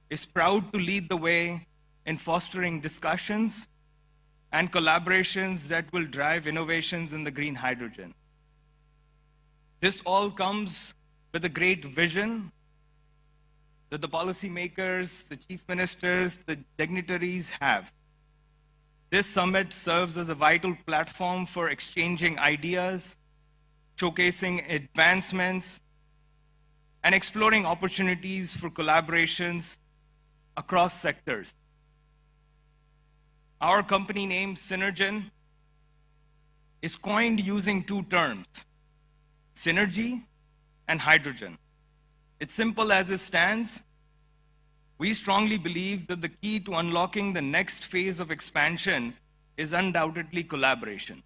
Speaker 11: is proud to lead the way in fostering discussions and collaborations that will drive innovations in the green hydrogen. This all comes with a great vision that the policymakers, the chief ministers, the dignitaries have. This summit serves as a vital platform for exchanging ideas, showcasing advancements, and exploring opportunities for collaborations across sectors. Our company name, Synergen, is coined using two terms, synergy and hydrogen. It's simple as it stands. We strongly believe that the key to unlocking the next phase of expansion is undoubtedly collaboration.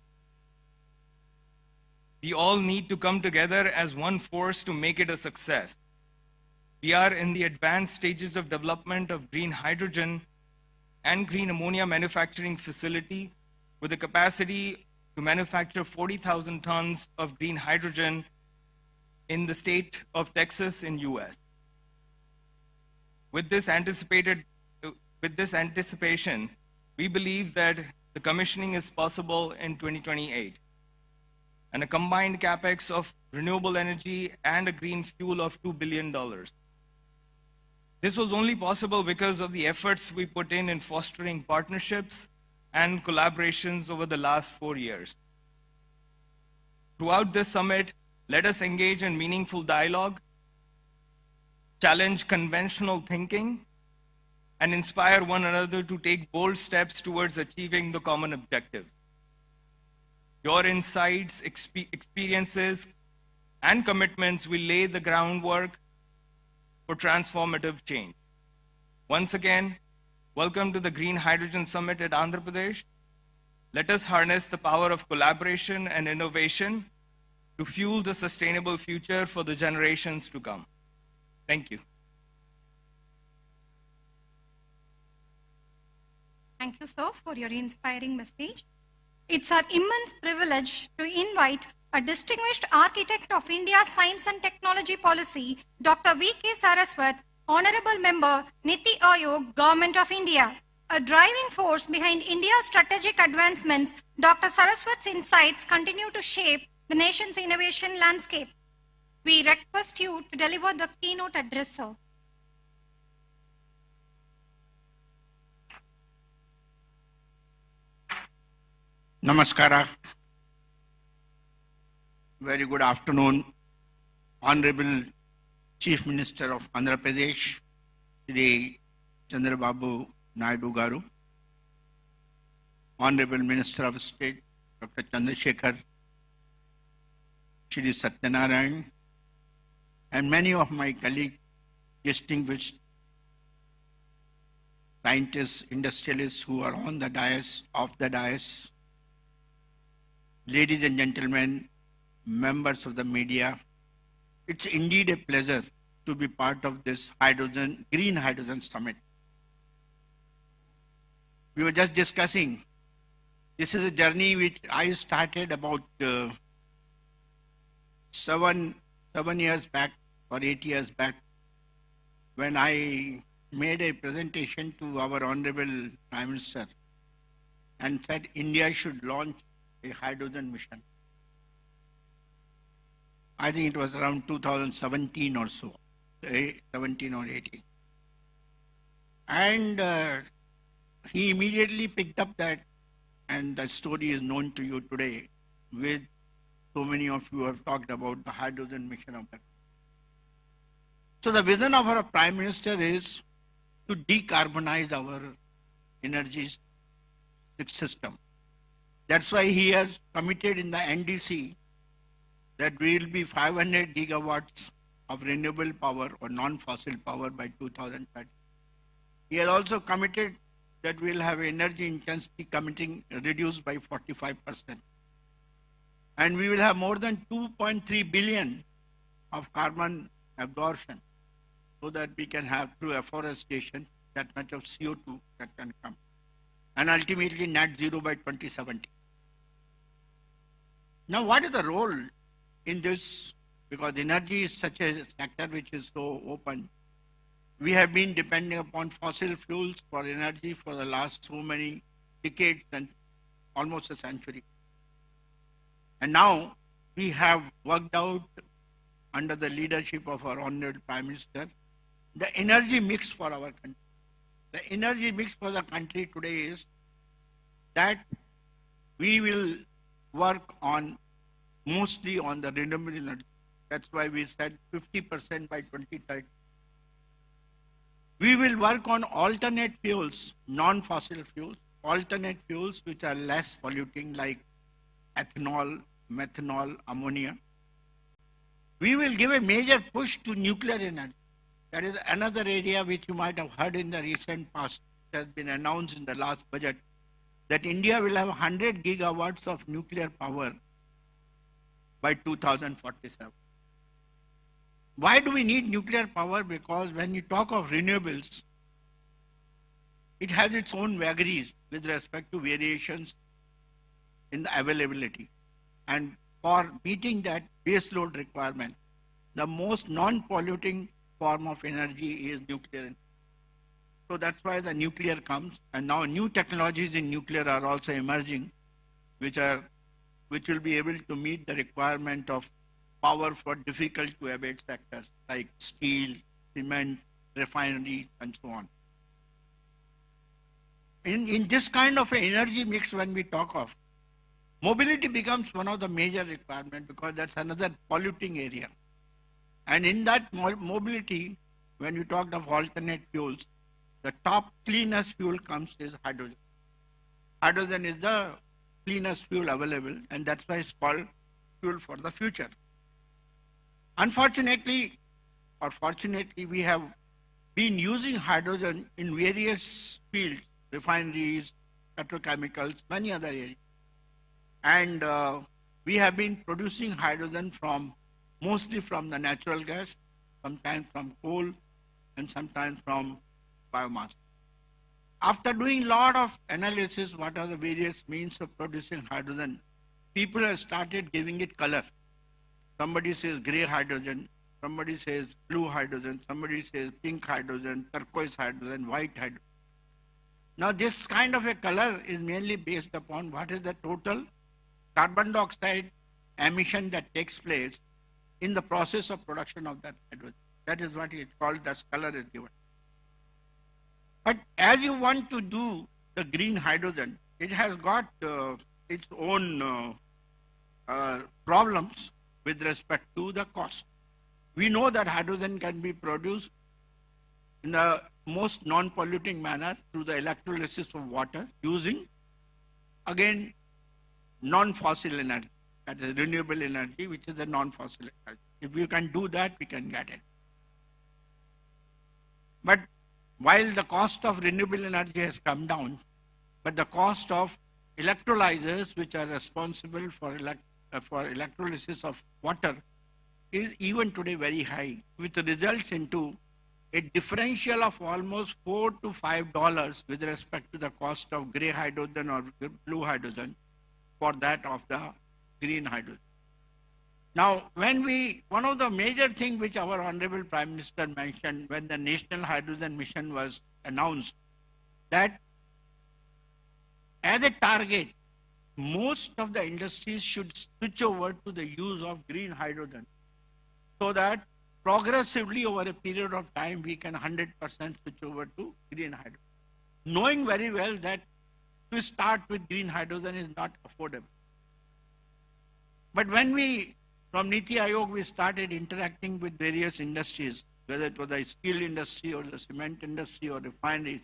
Speaker 11: We all need to come together as one force to make it a success. We are in the advanced stages of development of green hydrogen and green ammonia manufacturing facility with the capacity to manufacture 40,000 tons of green hydrogen in the state of Texas in US. With this anticipation, we believe that the commissioning is possible in 2028. And a combined capex of renewable energy and a green fuel of $2 billion. This was only possible because of the efforts we put in fostering partnerships and collaborations over the last 4 years. Throughout this summit, let us engage in meaningful dialogue, challenge conventional thinking, and inspire one another to take bold steps towards achieving the common objective. Your insights, experiences, and commitments will lay the groundwork for transformative change. Once again, welcome to the Green Hydrogen Summit at Andhra Pradesh. Let us harness the power of collaboration and innovation to fuel the sustainable future for the generations to come. Thank you.
Speaker 9: Thank you, sir, for your inspiring message. It's our immense privilege to invite a distinguished architect of India's science and technology policy, Dr. V.K. Saraswat, Honorable Member, Niti Aayog, Government of India. A driving force behind India's strategic advancements, Dr. Saraswat's insights continue to shape the nation's innovation landscape. We request you to deliver the keynote address, sir.
Speaker 12: Namaskara. Very good afternoon, Honorable Chief Minister of Andhra Pradesh, Shri Chandrababu Naidu Garu, Honorable Minister of State, Dr. Chandrasekhar, Shri Satyanarayan, and many of my colleagues, distinguished scientists, industrialists who are on the dais, off the dais, ladies and gentlemen, members of the media, it's indeed a pleasure to be part of this Green Hydrogen Summit. We were just discussing, this is a journey which I started about 7 years back or 8 years back, when I made a presentation to our Honorable Prime Minister and said India should launch a hydrogen mission. I think it was around 2017 or so, 17 or 18. And he immediately picked up that, and the story is known to you today, with so many of you have talked about the hydrogen mission of that. So the vision of our Prime Minister is to decarbonize our energy system. That's why he has committed in the NDC that we will be 500 gigawatts of renewable power or non-fossil power by 2030. He has also committed that we'll have energy intensity committing reduced by 45%. And we will have more than 2.3 billion of carbon absorption so that we can have through afforestation that much of CO2 that can come. And ultimately net zero by 2070. Now what is the role in this? Because energy is such a sector which is so open. We have been depending upon fossil fuels for energy for the last so many decades and almost a century. And now we have worked out under the leadership of our Honorable Prime Minister, the energy mix for our country. The energy mix for the country today is that we will work on mostly on the renewable energy. That's why we said 50% by 2030. We will work on alternate fuels, non-fossil fuels, alternate fuels which are less polluting like ethanol, methanol, ammonia. We will give a major push to nuclear energy. That is another area which you might have heard in the recent past. It has been announced in the last budget that India will have 100 gigawatts of nuclear power by 2047. Why do we need nuclear power? Because when you talk of renewables, it has its own vagaries with respect to variations in the availability. And for meeting that base load requirement, the most non-polluting form of energy is nuclear. So that's why the nuclear comes. And now new technologies in nuclear are also emerging, which will be able to meet the requirement of power for difficult to abate sectors like steel, cement, refinery, and so on. In this kind of an energy mix, when we talk of, mobility becomes one of the major requirements because that's another polluting area. And in that mobility, when you talked of alternate fuels, the top cleanest fuel comes is hydrogen. Hydrogen is the cleanest fuel available, and that's why it's called fuel for the future. Unfortunately, or fortunately, we have been using hydrogen in various fields, refineries, petrochemicals, many other areas. And we have been producing hydrogen mostly from the natural gas, sometimes from coal, and sometimes from biomass. After doing a lot of analysis, what are the various means of producing hydrogen, people have started giving it color. Somebody says gray hydrogen, somebody says blue hydrogen, somebody says pink hydrogen, turquoise hydrogen, white hydrogen. Now this kind of a color is mainly based upon what is the total carbon dioxide emission that takes place in the process of production of that hydrogen. That is what it's called, that color is given. But as you want to do the green hydrogen, it has got its own problems with respect to the cost. We know that hydrogen can be produced in the most non-polluting manner through the electrolysis of water using, again, non-fossil energy, that is renewable energy, which is a non-fossil energy. If we can do that, we can get it. But while the cost of renewable energy has come down, but the cost of electrolyzers, which are responsible for electrolysis of water, is even today very high, which results into a differential of almost $4 to $5 with respect to the cost of gray hydrogen or blue hydrogen for that of the green hydrogen. Now, one of the major things which our Honorable Prime Minister mentioned when the National Hydrogen Mission was announced, that as a target, most of the industries should switch over to the use of green hydrogen so that progressively over a period of time we can 100% switch over to green hydrogen. Knowing very well that to start with green hydrogen is not affordable. But when from Niti Aayog, we started interacting with various industries, whether it was the steel industry or the cement industry or refineries,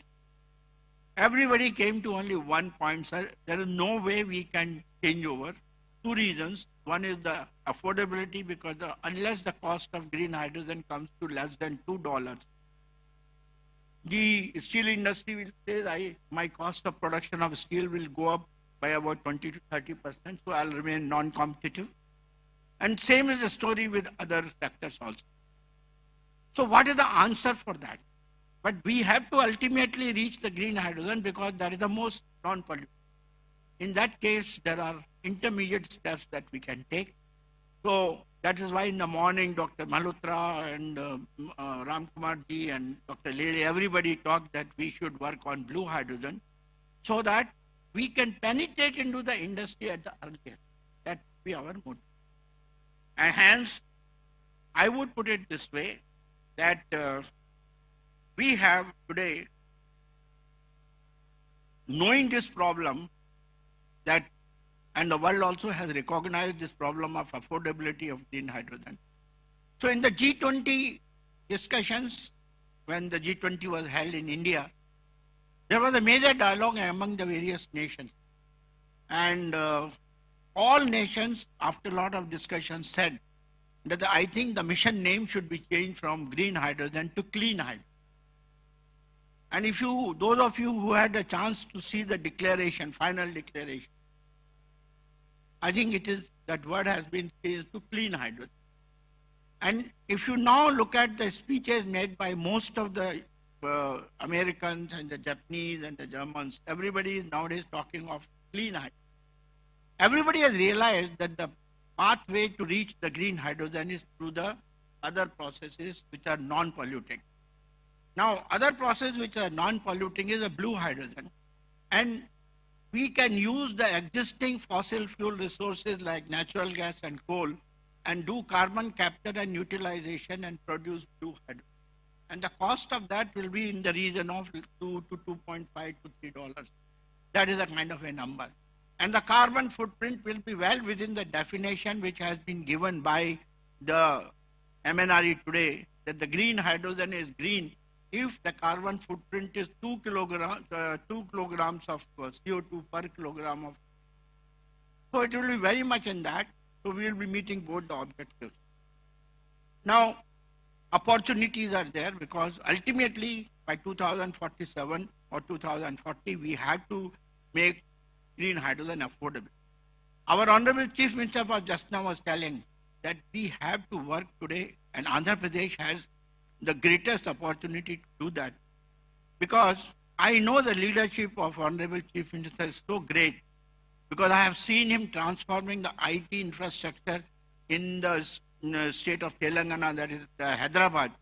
Speaker 12: everybody came to only one point, sir, there is no way we can change over. Two reasons. One is the affordability, because unless the cost of green hydrogen comes to less than $2, the steel industry will say, my cost of production of steel will go up by about 20 to 30%, so I'll remain non-competitive. And same is the story with other sectors also. So what is the answer for that? But we have to ultimately reach the green hydrogen because that is the most non-polluting. In that case, there are intermediate steps that we can take. So that is why in the morning, Dr. Malhotra and Ram Kumar ji and Dr. Lele, everybody talked that we should work on blue hydrogen so that we can penetrate into the industry at the earliest. That would be our motive. And hence, I would put it this way, that we have today, knowing this problem, that and the world also has recognized this problem of affordability of green hydrogen. So in the G20 discussions, when the G20 was held in India, there was a major dialogue among the various nations. And all nations, after a lot of discussion, said that I think the mission name should be changed from green hydrogen to clean hydrogen. And if you, those of you who had a chance to see the declaration, final declaration, I think it is, that word has been changed to clean hydrogen. And if you now look at the speeches made by most of the Americans and the Japanese and the Germans, everybody is nowadays talking of clean hydrogen. Everybody has realized that the pathway to reach the green hydrogen is through the other processes which are non-polluting. Now, other process which are non-polluting is a blue hydrogen. And we can use the existing fossil fuel resources like natural gas and coal and do carbon capture and utilization and produce blue hydrogen. And the cost of that will be in the region of $2 to $2.5 to $3. That is a kind of a number. And the carbon footprint will be well within the definition which has been given by the MNRE today, that the green hydrogen is green if the carbon footprint is 2 kilograms of CO2 per kilogram of. So it will be very much in that. So we will be meeting both the objectives. Now, opportunities are there because ultimately by 2047 or 2040, we have to make green hydrogen affordable. Our Honorable Chief Minister for just now was telling that we have to work today, and Andhra Pradesh has the greatest opportunity to do that, because I know the leadership of Honorable Chief Minister is so great, because I have seen him transforming the IT infrastructure in the state of Telangana, that is Hyderabad,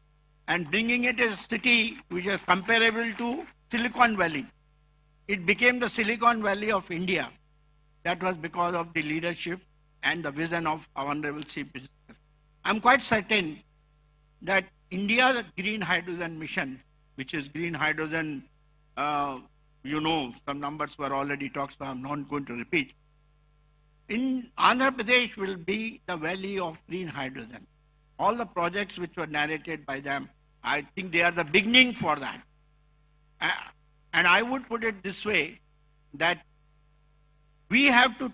Speaker 12: and bringing it as a city which is comparable to Silicon Valley. It became the Silicon Valley of India. That was because of the leadership and the vision of our Honorable Chief Minister. I'm quite certain that India's green hydrogen mission, which is green hydrogen, you know, some numbers were already talked, so I'm not going to repeat. In Andhra Pradesh will be the valley of green hydrogen. All the projects which were narrated by them, I think they are the beginning for that. And I would put it this way, that we have to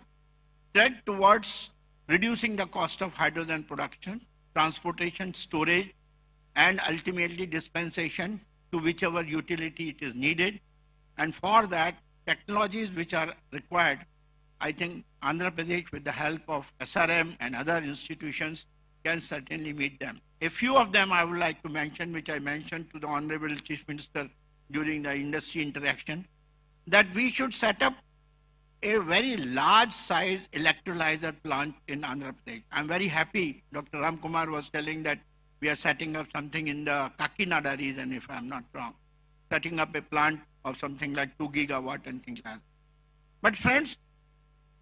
Speaker 12: tread towards reducing the cost of hydrogen production, transportation, storage, and ultimately dispensation to whichever utility it is needed. And for that, technologies which are required, I think Andhra Pradesh, with the help of SRM and other institutions, can certainly meet them. A few of them I would like to mention, which I mentioned to the Honorable Chief Minister during the industry interaction, that we should set up a very large size electrolyzer plant in Andhra Pradesh. I'm very happy, Dr. Ram Kumar was telling that we are setting up something in the Kakinada region, if I'm not wrong, setting up a plant of something like 2 gigawatt and things like that. But friends,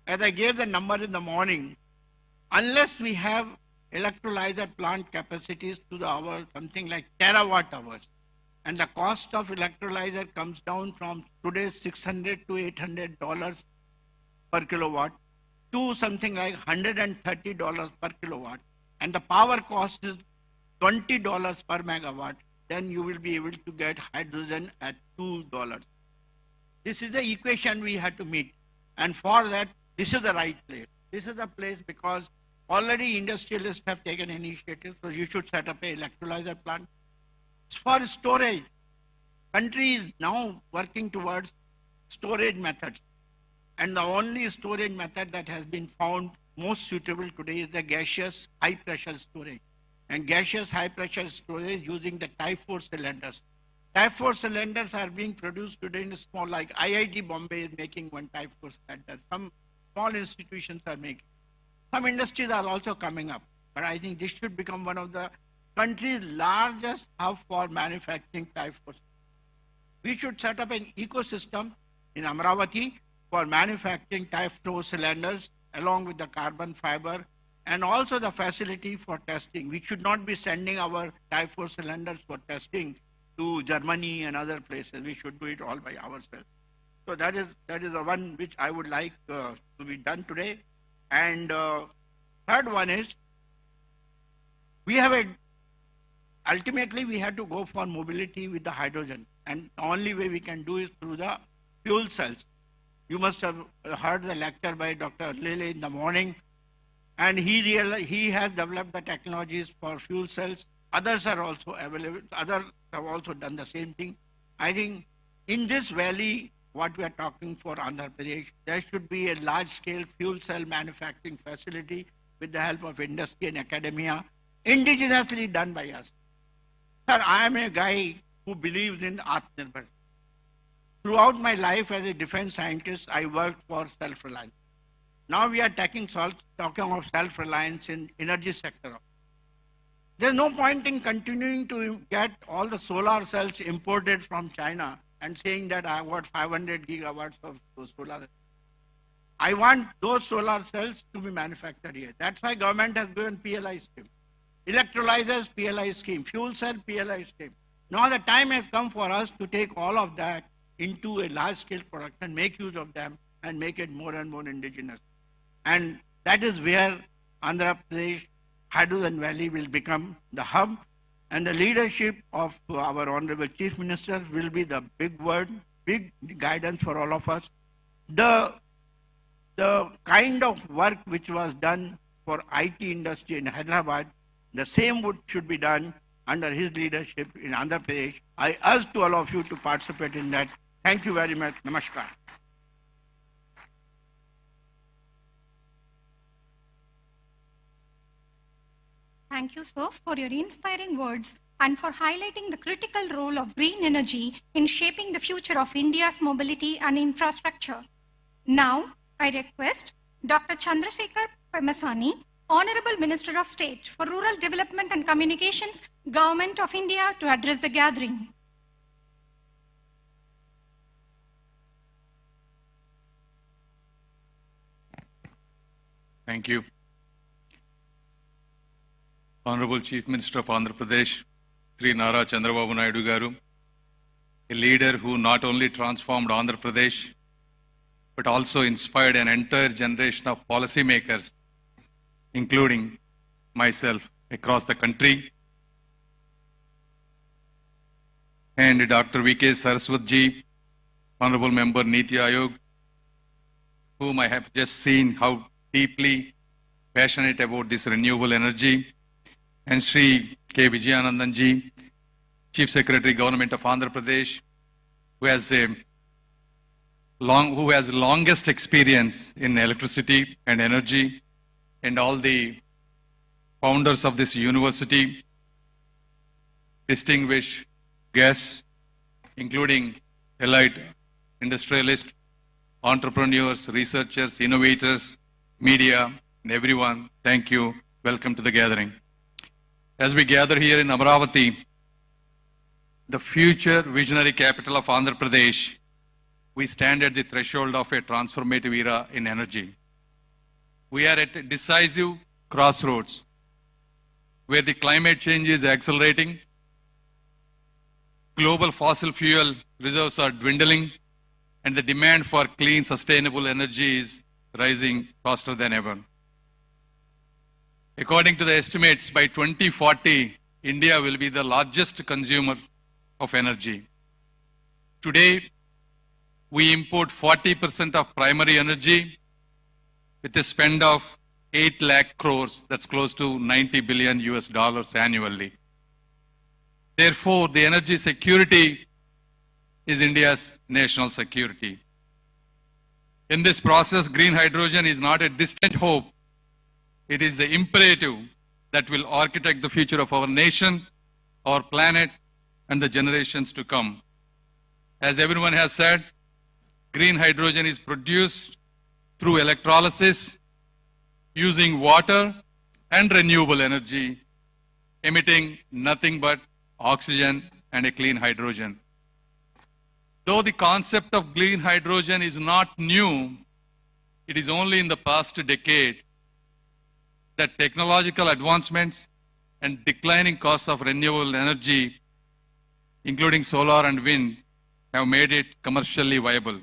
Speaker 12: as I gave the number in the morning, unless we have electrolyzer plant capacities to the hour, something like terawatt hours, and the cost of electrolyzer comes down from today's $600 to $800 per kilowatt to something like $130 per kilowatt, and the power cost is $20 per megawatt, then you will be able to get hydrogen at $2. This is the equation we have to meet. And for that, this is the right place. This is the place because already industrialists have taken initiative, so you should set up an electrolyzer plant. For storage, country is now working towards storage methods. And the only storage method that has been found most suitable today is the gaseous high pressure storage. And gaseous high pressure storage using the Type 4 cylinders. Type 4 cylinders are being produced today in small, like IIT Bombay is making one Type 4 cylinder. Some small institutions are making. Some industries are also coming up. But I think this should become one of the country's largest hub for manufacturing Type 4. We should set up an ecosystem in Amravati for manufacturing Type 4 cylinders along with the carbon fiber and also the facility for testing. We should not be sending our Type 4 cylinders for testing to Germany and other places. We should do it all by ourselves. So that is the one which I would like to be done today. And third one is, ultimately we have to go for mobility with the hydrogen. And the only way we can do is through the fuel cells. You must have heard the lecture by Dr. Lele in the morning. And he has developed the technologies for fuel cells. Others are also available. Others have also done the same thing. I think in this valley, what we are talking for Andhra Pradesh, there should be a large-scale fuel cell manufacturing facility with the help of industry and academia, indigenously done by us. Sir, I am a guy who believes in Atmanirbhar. Throughout my life as a defense scientist, I worked for self-reliance. Now we are talking of self-reliance in energy sector. There's no point in continuing to get all the solar cells imported from China and saying that I got 500 gigawatts of solar. I want those solar cells to be manufactured here. That's why government has given PLI scheme. Electrolyzers, PLI scheme. Fuel cell, PLI scheme. Now the time has come for us to take all of that into a large-scale production, make use of them, and make it more and more indigenous. And that is where Andhra Pradesh Hydrogen Valley will become the hub, and the leadership of our Honorable Chief Minister will be the big word, big guidance for all of us. The kind of work which was done for IT industry in Hyderabad, the same should be done under his leadership in Andhra Pradesh. I urge to all of you to participate in that. Thank you very much. Namaskar.
Speaker 9: Thank you, sir, for your inspiring words and for highlighting the critical role of green energy in shaping the future of India's mobility and infrastructure. Now, I request Dr. Chandrasekhar Pemasani, Honorable Minister of State for Rural Development and Communications, Government of India, to address the gathering.
Speaker 3: Thank you. Honorable Chief Minister of Andhra Pradesh, Sri Nara Chandrababu Naidu Garu, a leader who not only transformed Andhra Pradesh, but also inspired an entire generation of policymakers, including myself, across the country. And Dr. V.K. Saraswatji, Honorable Member Niti Aayog, whom I have just seen how deeply passionate about this renewable energy, and Sri K. Vijayanandanji, Chief Secretary, Government of Andhra Pradesh, who has longest experience in electricity and energy, and all the founders of this university, distinguished guests, including elite industrialists, entrepreneurs, researchers, innovators, media, and everyone. Thank you. Welcome to the gathering. As we gather here in Amravati, the future visionary capital of Andhra Pradesh, we stand at the threshold of a transformative era in energy. We are at a decisive crossroads where the climate change is accelerating, global fossil fuel reserves are dwindling, and the demand for clean, sustainable energy is rising faster than ever. According to the estimates, by 2040, India will be the largest consumer of energy. Today, we import 40% of primary energy with a spend of 8 lakh crores, that's close to $90 billion US annually. Therefore, the energy security
Speaker 13: is India's national security. In this process, green hydrogen is not a distant hope. It is the imperative that will architect the future of our nation, our planet, and the generations to come. As everyone has said, green hydrogen is produced through electrolysis, using water and renewable energy, emitting nothing but oxygen and a clean hydrogen. Though the concept of green hydrogen is not new, it is only in the past decade that technological advancements and declining costs of renewable energy, including solar and wind, have made it commercially viable.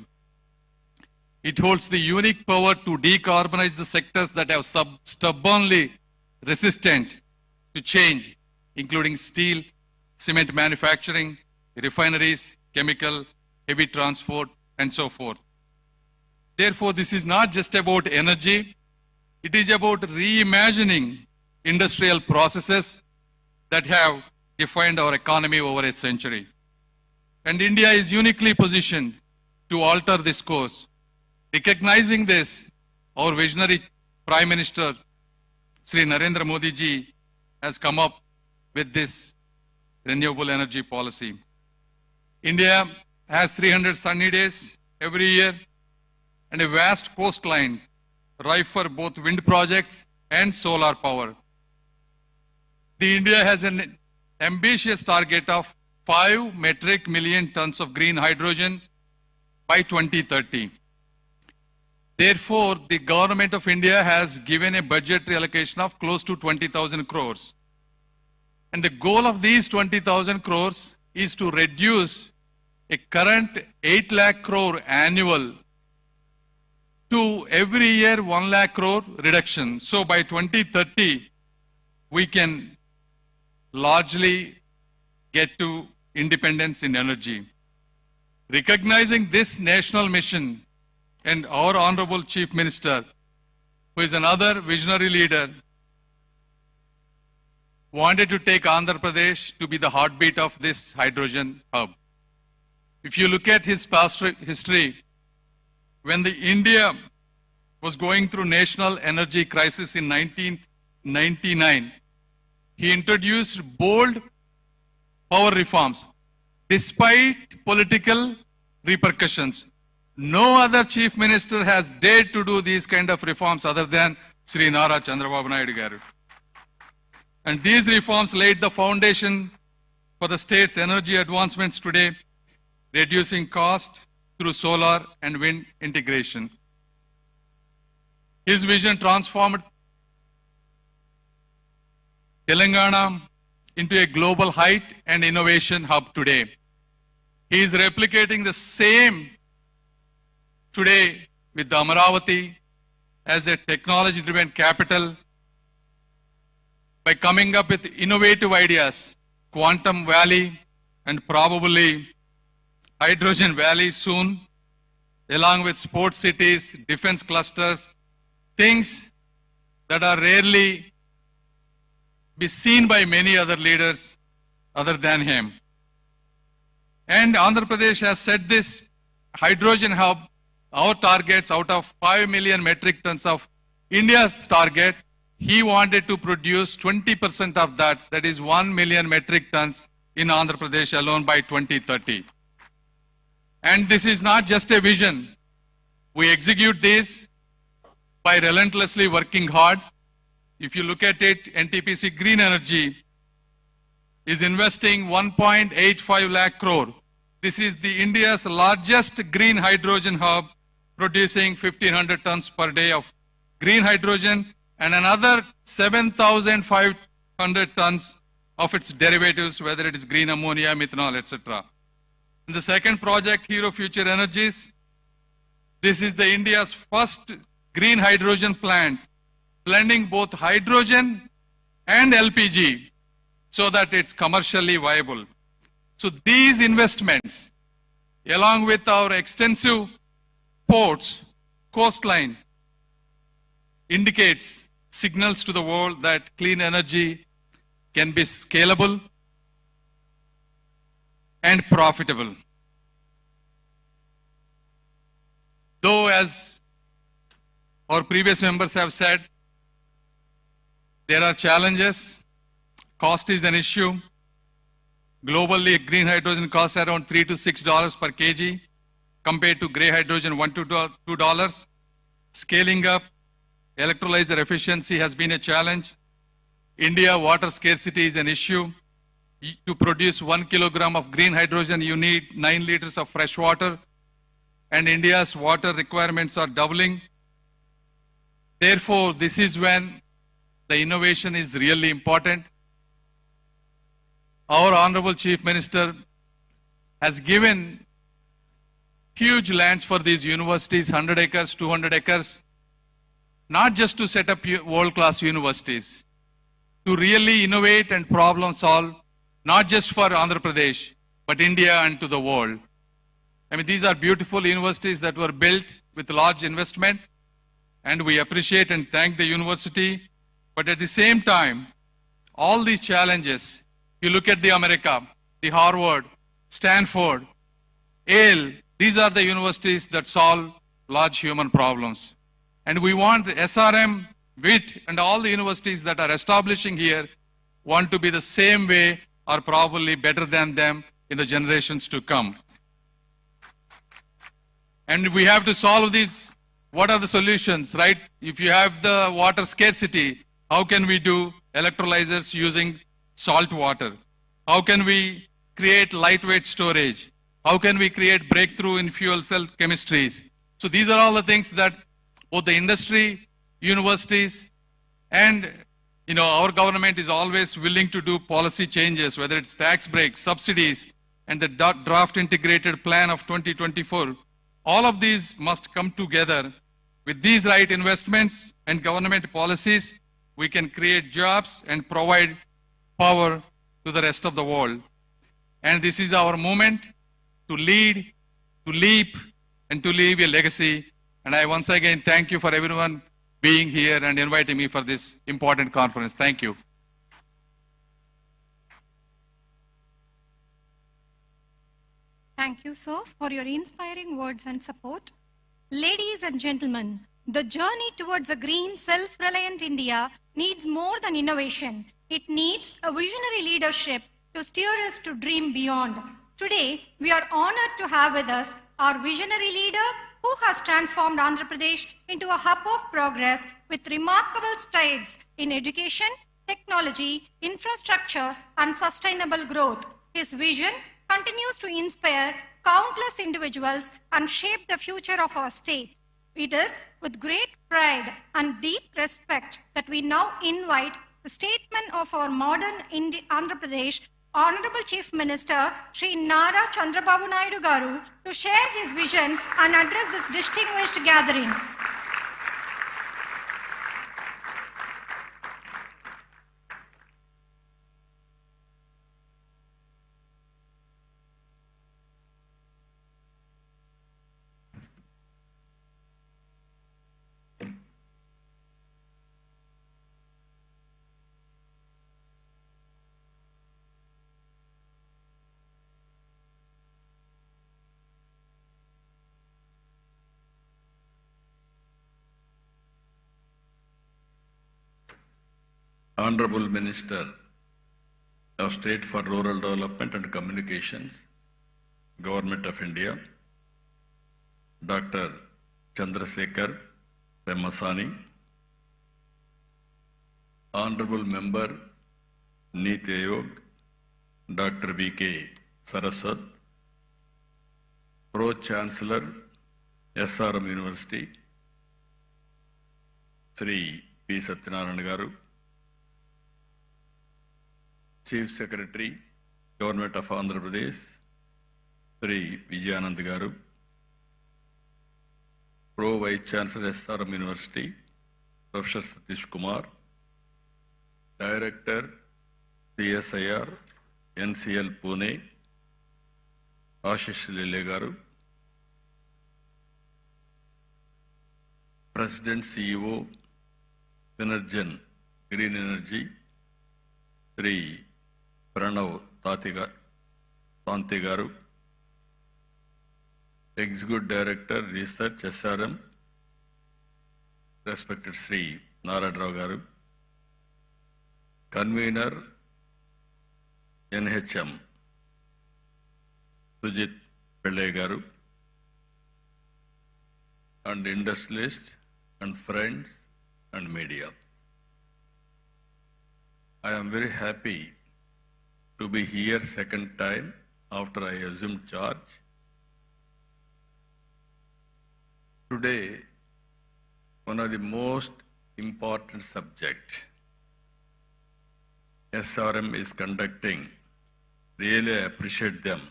Speaker 13: It holds the unique power to decarbonize the sectors that have stubbornly resistant to change, including steel, cement manufacturing, refineries, chemical, heavy transport, and so forth. Therefore, this is not just about energy, it is about reimagining industrial processes that have defined our economy over a century. And India is uniquely positioned to alter this course. Recognizing this, our visionary Prime Minister, Sri Narendra Modi ji, has come up with this renewable energy policy. India has 300 sunny days every year and a vast coastline ripe for both wind projects and solar power. India has an ambitious target of 5 metric million tons of green hydrogen by 2030. Therefore, the government of India has given a budgetary allocation of close to 20,000 crores. And the goal of these 20,000 crores is to reduce a current 8 lakh crore annual to every year 1 lakh crore reduction. So by 2030, we can largely get to independence in energy. Recognizing this national mission, and our Honorable Chief Minister, who is another visionary leader, wanted to take Andhra Pradesh to be the heartbeat of this hydrogen hub. If you look at his past history, when India was going through national energy crisis in 1999, he introduced bold power reforms despite political repercussions. No other chief minister has dared to do these kind of reforms other than Sri Nara Chandrababu Naidu garu. And these reforms laid the foundation for the state's energy advancements today, reducing cost through solar and wind integration. His vision transformed Telangana into a global height and innovation hub today. He is replicating the same today with the Amaravati as a technology-driven capital by coming up with innovative ideas, Quantum Valley and probably Hydrogen Valley soon, along with sports cities, defense clusters, things that are rarely be seen by many other leaders other than him. And Andhra Pradesh has set this hydrogen hub, our targets out of 5 million metric tons of India's target, he wanted to produce 20% of that, that is 1 million metric tons in Andhra Pradesh alone by 2030. And this is not just a vision. We execute this by relentlessly working hard. If you look at it, NTPC Green Energy is investing 1.85 lakh crore. This is the India's largest green hydrogen hub, producing 1,500 tons per day of green hydrogen and another 7,500 tons of its derivatives, whether it is green ammonia, methanol, etc. And the second project, Hero Future Energies, this is the India's first green hydrogen plant, blending both hydrogen and LPG so that it's commercially viable. So these investments, along with our extensive ports, coastline, indicates signals to the world that clean energy can be scalable and profitable. Though, as our previous members have said, there are challenges. Cost is an issue. Globally, green hydrogen costs around $3 to $6 per kg, compared to gray hydrogen $1 to $2. Scaling up electrolyzer efficiency has been a challenge. India water scarcity is an issue. To produce 1 kilogram of green hydrogen, you need 9 liters of fresh water, and India's water requirements are doubling. Therefore, this is when the innovation is really important. Our Honorable Chief Minister has given huge lands for these universities, 100 acres, 200 acres, not just to set up world-class universities, to really innovate and problem solve, not just for Andhra Pradesh, but India and to the world. I mean, these are beautiful universities that were built with large investment, and we appreciate and thank the university. But at the same time, all these challenges, you look at the America, the Harvard, Stanford, Yale, these are the universities that solve large human problems. And we want the SRM, WIT, and all the universities that are establishing here want to be the same way or probably better than them in the generations to come. And we have to solve these. What are the solutions, right? If you have the water scarcity, how can we do electrolyzers using salt water? How can we create lightweight storage? How can we create breakthrough in fuel cell chemistries? So these are all the things that both the industry, universities, and our government is always willing to do policy changes, whether it's tax breaks, subsidies, and the draft integrated plan of 2024. All of these must come together. With these right investments and government policies, we can create jobs and provide power to the rest of the world. And this is our moment to lead, to leap, and to leave a legacy. And I once again thank you for everyone being here and inviting me for this important conference. Thank you.
Speaker 9: Thank you, sir, for your inspiring words and support. Ladies and gentlemen, the journey towards a green, self-reliant India needs more than innovation. It needs a visionary leadership to steer us to dream beyond. Today, we are honored to have with us our visionary leader who has transformed Andhra Pradesh into a hub of progress with remarkable strides in education, technology, infrastructure, and sustainable growth. His vision continues to inspire countless individuals and shape the future of our state. It is with great pride and deep respect that we now invite the statesman of our modern Andhra Pradesh, Honorable Chief Minister Sri Nara Chandrababu Naidu Garu, to share his vision and address this distinguished gathering.
Speaker 3: Honorable Minister of State for Rural Development and Communications, Government of India, Dr. Chandrasekhar Pemasani, Honorable Member, Niti Aayog, Dr. V.K. Saraswat, Pro-Chancellor, SRM University, Sri P. Satyanarayana Garu, Chief Secretary, Government of Andhra Pradesh, Sri Vijayanand Garu, Pro Vice Chancellor SRM University, Professor Satish Kumar, Director, CSIR, NCL Pune, Ashish Lile Garu, President CEO, Synergen Green Energy, Sri Pranav Tanti Garu, Executive Director, Research, SRM, respected Sri Narayana Garu, Convener, NHM, Sujit Pillai Garu, and industrialists and friends and media. I am very happy to be here second time after I assumed charge. Today, one of the most important subjects SRM is conducting. Really appreciate them.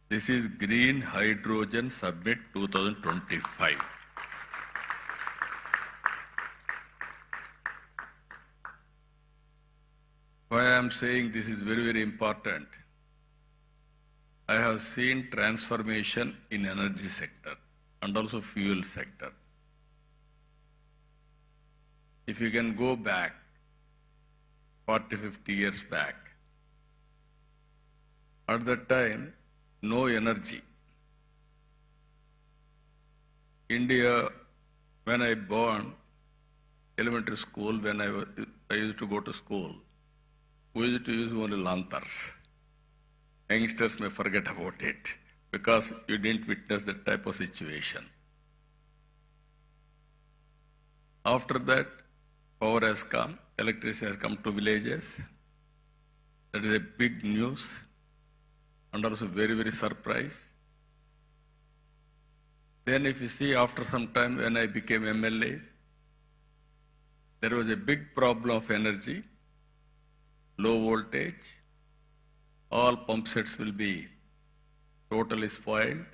Speaker 3: This is Green Hydrogen Summit 2025. Why I am saying this is very, very important. I have seen transformation in energy sector and also fuel sector. If you can go back 40, 50 years back, at that time, no energy. India, when I born, elementary school, when I used to go to school, we used to use only lanterns. Youngsters may forget about it because you didn't witness that type of situation. After that, power has come, electricity has come to villages. That is a big news and also very, very surprise. Then if you see after some time when I became MLA, there was a big problem of energy, low voltage, all pump sets will be totally spoiled.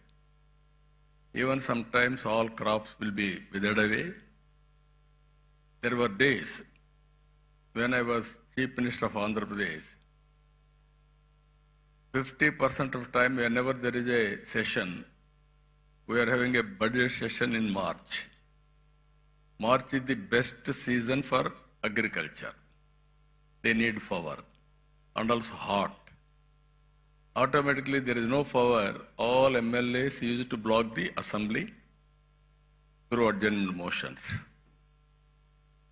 Speaker 3: Even sometimes all crops will be withered away. There were days when I was Chief Minister of Andhra Pradesh, 50% of time whenever there is a session, we are having a budget session in March. March is the best season for agriculture. They need power and also hot. Automatically there is no power. All MLAs used to block the assembly through adjournment motions.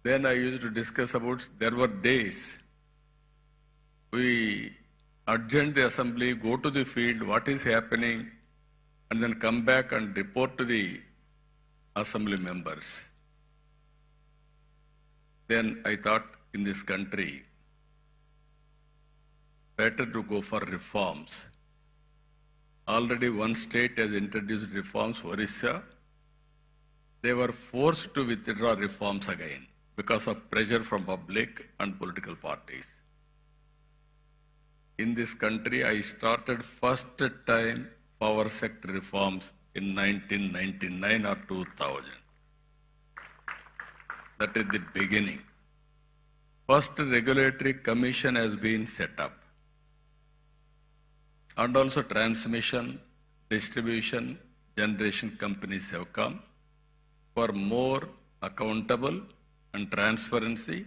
Speaker 3: Then I used to discuss about, there were days we adjourn the assembly, go to the field, what is happening, and then come back and report to the assembly members. Then I thought in this country, better to go for reforms. Already one state has introduced reforms, Orissa. They were forced to withdraw reforms again because of pressure from public and political parties. In this country, I started first time power sector reforms in 1999 or 2000. That is the beginning. First regulatory commission has been set up. And also transmission, distribution, generation companies have come for more accountable and transparency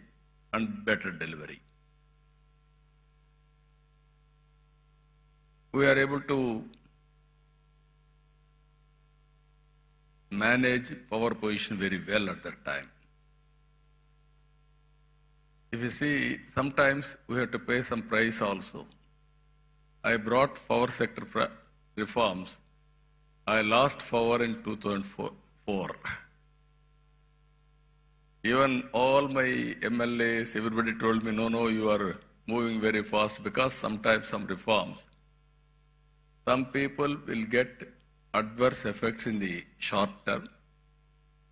Speaker 3: and better delivery. We are able to manage power position very well at that time. If you see, sometimes we have to pay some price also. I brought power sector reforms. I lost power in 2004. Even all my MLAs, everybody told me, no, you are moving very fast because sometimes some reforms, some people will get adverse effects in the short term,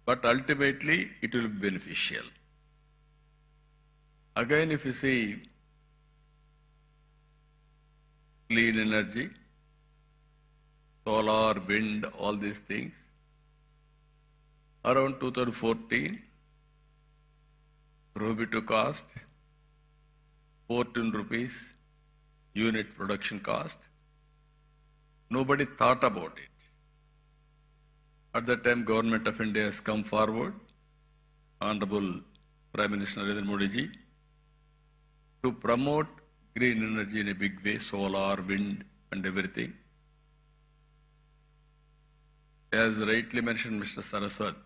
Speaker 3: but ultimately it will be beneficial. Again, if you see clean energy, solar, wind, all these things, around 2014, prohibitive cost, 14 rupees unit production cost. Nobody thought about it. At that time, Government of India has come forward, Honorable Prime Minister Narendra Modi ji, to promote green energy in a big way, solar, wind and everything. as rightly mentioned Mr. Saraswat,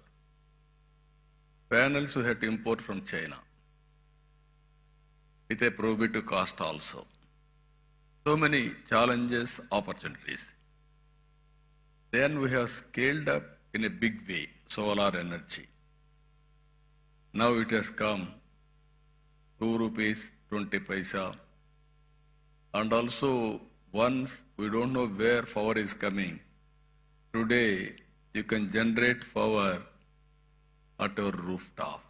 Speaker 3: panels we had to import from China with a prohibitive cost also. So many challenges, opportunities. Then we have scaled up in a big way solar energy. Now it has come ₹2.20. And also, once we don't know where power is coming, today you can generate power at your rooftop.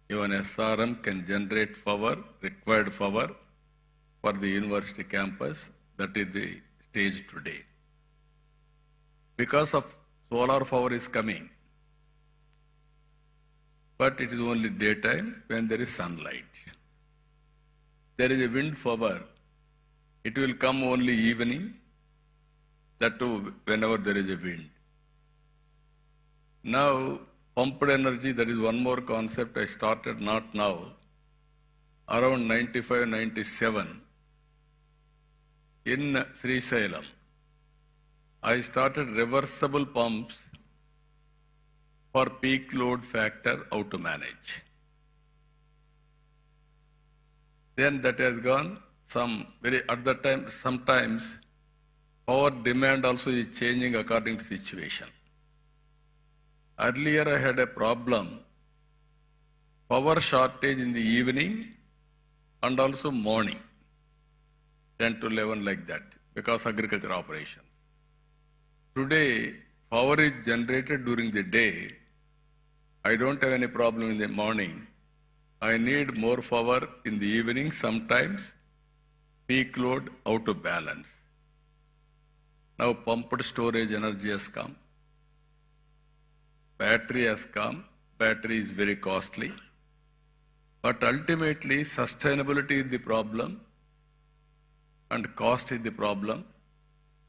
Speaker 3: Even SRM can generate power, required power for the university campus. That is the stage today. Because of solar power is coming, but it is only daytime when there is sunlight. There is a wind power. It will come only evening, that too whenever there is a wind. Now, pumped energy, that is one more concept I started not now. Around 95, 97, in Sri Salem, I started reversible pumps for peak load factor, how to manage. Then that has gone at the time, sometimes power demand also is changing according to situation. Earlier I had a problem, power shortage in the evening and also morning, 10 to 11 like that, because agriculture operations. Today, power is generated during the day. I don't have any problem in the morning. I need more power in the evening, sometimes peak load out of balance. Now pumped storage energy has come. Battery has come. Battery is very costly. But ultimately, sustainability is the problem and cost is the problem.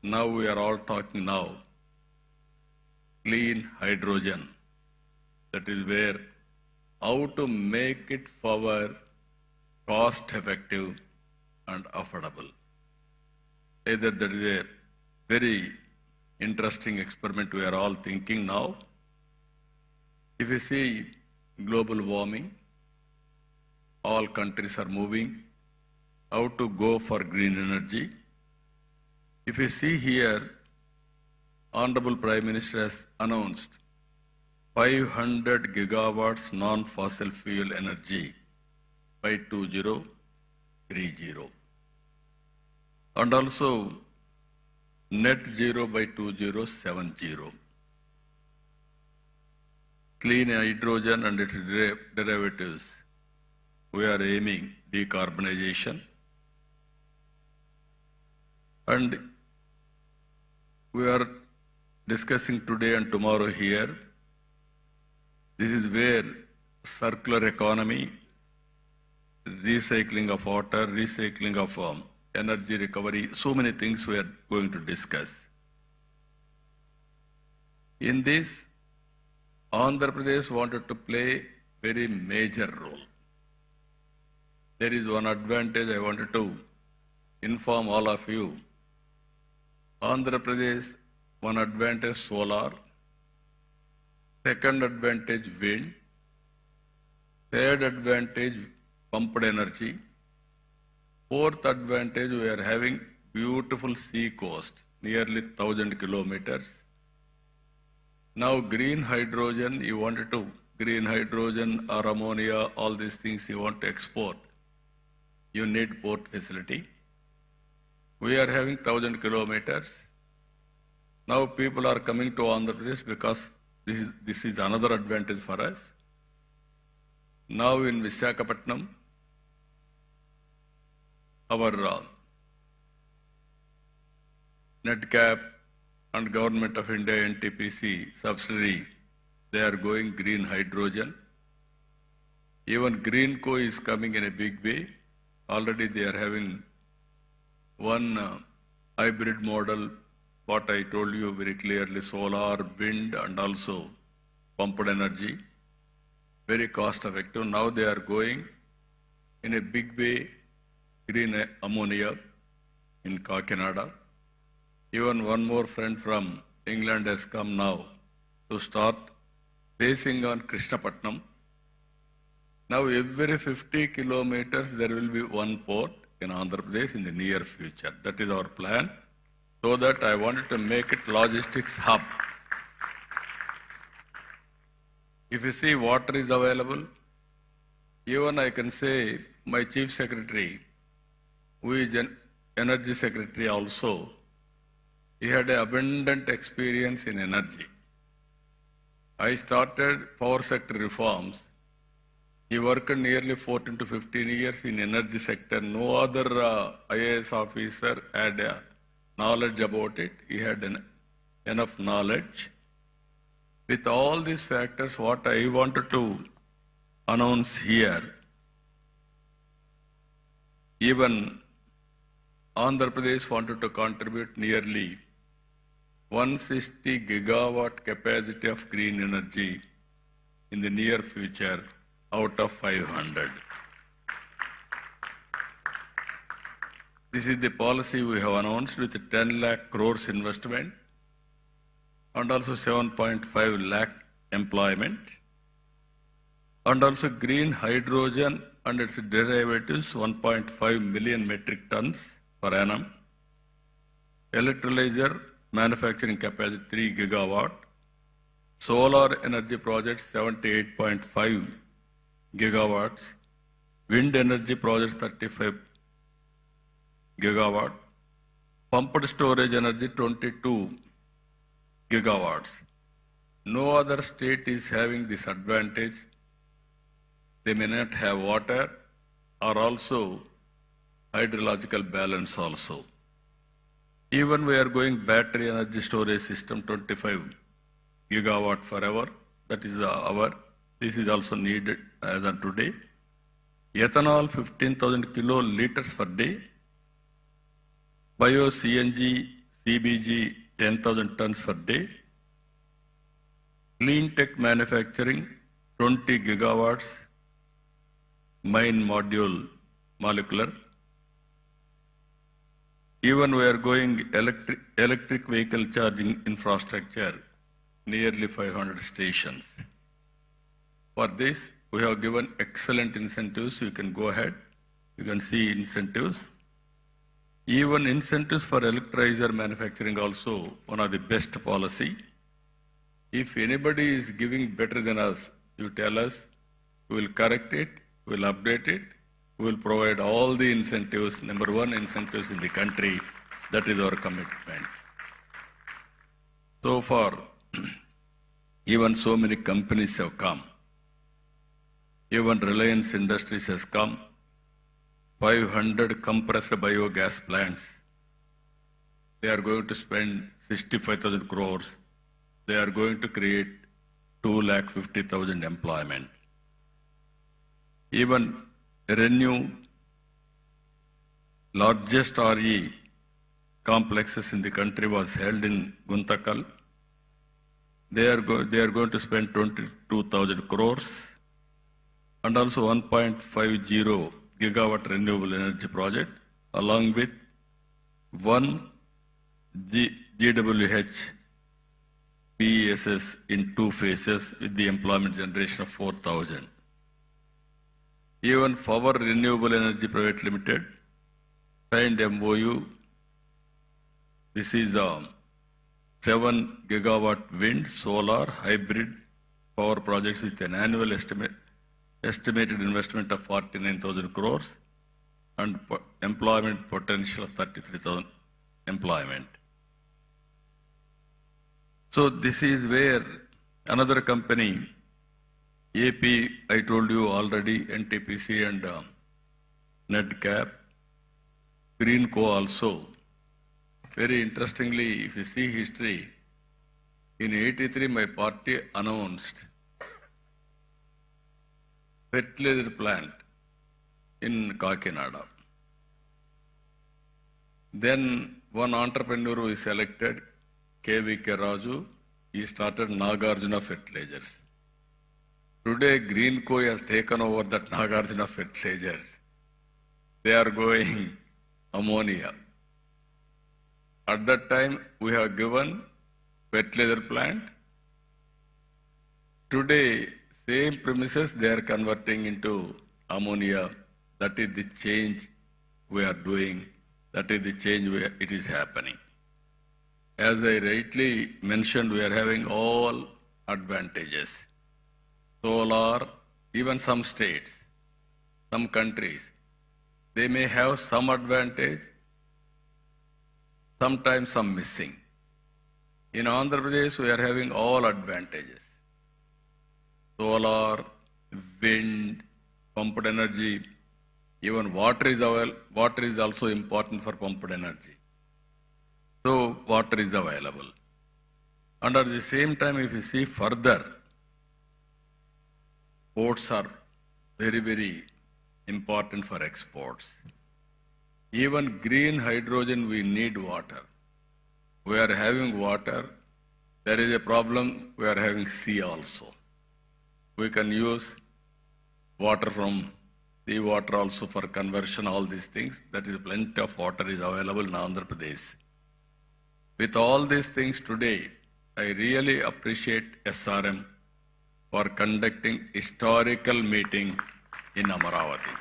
Speaker 3: Now we are all talking now. Clean hydrogen. That is where how to make it power cost effective and affordable. Either that is a very interesting experiment we are all thinking now. If you see global warming, all countries are moving how to go for green energy. If you see here, Honorable Prime Minister has announced 500 gigawatts non-fossil fuel energy by 2030. And also net zero by 2070. Clean hydrogen and its derivatives. We are aiming decarbonization. And we are discussing today and tomorrow here. This is where circular economy, recycling of water, recycling of energy recovery, so many things we are going to discuss. In this, Andhra Pradesh wanted to play very major role. There is one advantage I wanted to inform all of you. Andhra Pradesh, one advantage solar, second advantage wind, third advantage pumped energy, fourth advantage we are having beautiful sea coast, nearly 1,000 kilometers. Now green hydrogen, you wanted to, green hydrogen or ammonia, all these things you want to export. You need port facility. We are having 1,000 kilometers. Now people are coming to Andhra Pradesh because this is another advantage for us. Now in Visakhapatnam, our NetCap and Government of India NTPC subsidiary, they are going green hydrogen. Even Greenco is coming in a big way. Already they are having one hybrid model, what I told you very clearly, solar, wind and also pumped energy, very cost effective. Now they are going in a big way, green ammonia in Kakinada. Even one more friend from England has come now to start basing on Krishnapatnam. Now every 50 kilometers there will be one port in Andhra Pradesh in the near future. That is our plan. So that I wanted to make it logistics hub. If you see water is available, even I can say my chief secretary, who is an energy secretary also, he had an abundant experience in energy. I started power sector reforms. He worked nearly 14 to 15 years in energy sector. No other IAS officer had knowledge about it. He had enough knowledge. With all these factors, what I wanted to announce here, even Andhra Pradesh wanted to contribute nearly 160 gigawatt capacity of green energy in the near future out of 500. This is the policy we have announced with 10 lakh crores investment and also 7.5 lakh employment, and also green hydrogen and its derivatives 1.5 million metric tons per annum, electrolyzer manufacturing capacity 3 gigawatt, solar energy projects 78.5 gigawatts, wind energy projects 35 gigawatt, pumped storage energy 22 gigawatts. No other state is having this advantage. They may not have water or also hydrological balance also. Even we are going battery energy storage system 25 gigawatt forever. That is this is also needed as of today. Ethanol 15,000 kiloliters per day. Bio CNG, CBG 10,000 tons per day. Clean tech manufacturing 20 gigawatts. Mine module molecular. Even we are going electric vehicle charging infrastructure, nearly 500 stations. For this, we have given excellent incentives. You can go ahead. You can see incentives. Even incentives for electrolyzer manufacturing also one of the best policy. If anybody is giving better than us, you tell us, we will correct it, we will update it, we will provide all the incentives, number one incentives in the country. That is our commitment. So far, even so many companies have come. Even Reliance Industries has come. 500 compressed biogas plants. They are going to spend 65,000 crores. They are going to create 250,000 employment. Even Renew, largest RE complexes in the country was held in Guntakal. They are going to spend 22,000 crores and also 1.50 gigawatt renewable energy project along with one GWH PESS in 2 phases with the employment generation of 4,000. Even Power Renewable Energy Private Limited signed MOU. This is 7 gigawatt wind, solar, hybrid power projects with an annual estimated investment of 49,000 crores and employment potential of 33,000 employment. So this is where another company, AP, I told you already, NTPC and NetCap, Greenco also. Very interestingly, if you see history, in 83 my party announced fertilizer plant in Kakinada. Then one entrepreneur who is selected, KVK Raju, he started Nagarjuna Fertilizers. Today, Greenco has taken over that Nagarjuna Fertilizers. They are going ammonia. At that time, we have given fertilizer plant. Today, same premises they are converting into ammonia. That is the change we are doing. That is the change it is happening. As I rightly mentioned, we are having all advantages. Solar, even some states, some countries, they may have some advantage, sometimes some missing. In Andhra Pradesh, we are having all advantages. Solar, wind, pumped energy, even water is also important for pumped energy. So water is available. And at the same time, if you see further, ports are very, very important for exports. Even green hydrogen, we need water. We are having water. There is a problem, we are having sea also. We can use water from sea water also for conversion, all these things. That is plenty of water is available in Andhra Pradesh. With all these things today, I really appreciate SRM for conducting historical meeting in Amaravati.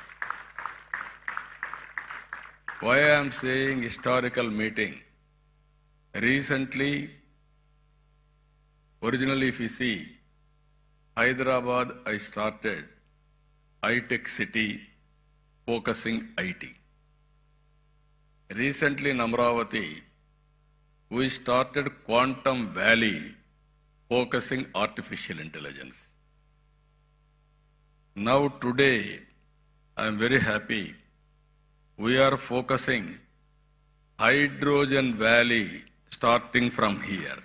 Speaker 3: Why I am saying historical meeting? Recently, originally if you see, Hyderabad I started high-tech city focusing IT. Recently in Amaravati, we started Quantum Valley focusing artificial intelligence. Now today, I am very happy, we are focusing Hydrogen Valley starting from here.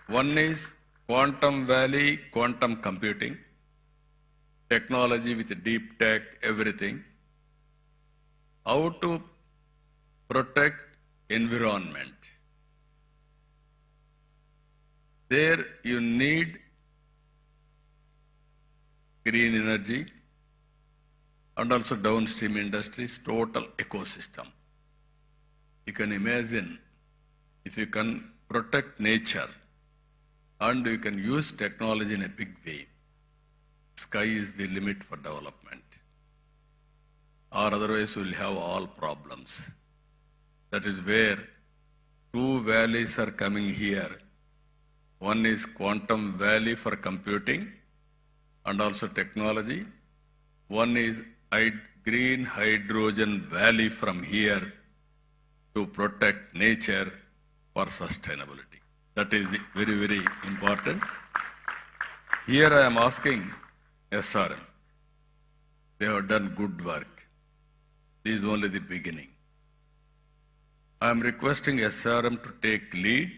Speaker 3: One is Quantum Valley, quantum computing, technology with deep tech, everything. How to protect environment. There you need green energy and also downstream industries, total ecosystem. You can imagine if you can protect nature and you can use technology in a big way, sky is the limit for development. Or otherwise we'll have all problems. That is where two valleys are coming here. One is Quantum Valley for computing and also technology. One is Green Hydrogen Valley from here to protect nature for sustainability. That is very, very important. Here I am asking SRM. They have done good work. This is only the beginning. I am requesting SRM to take lead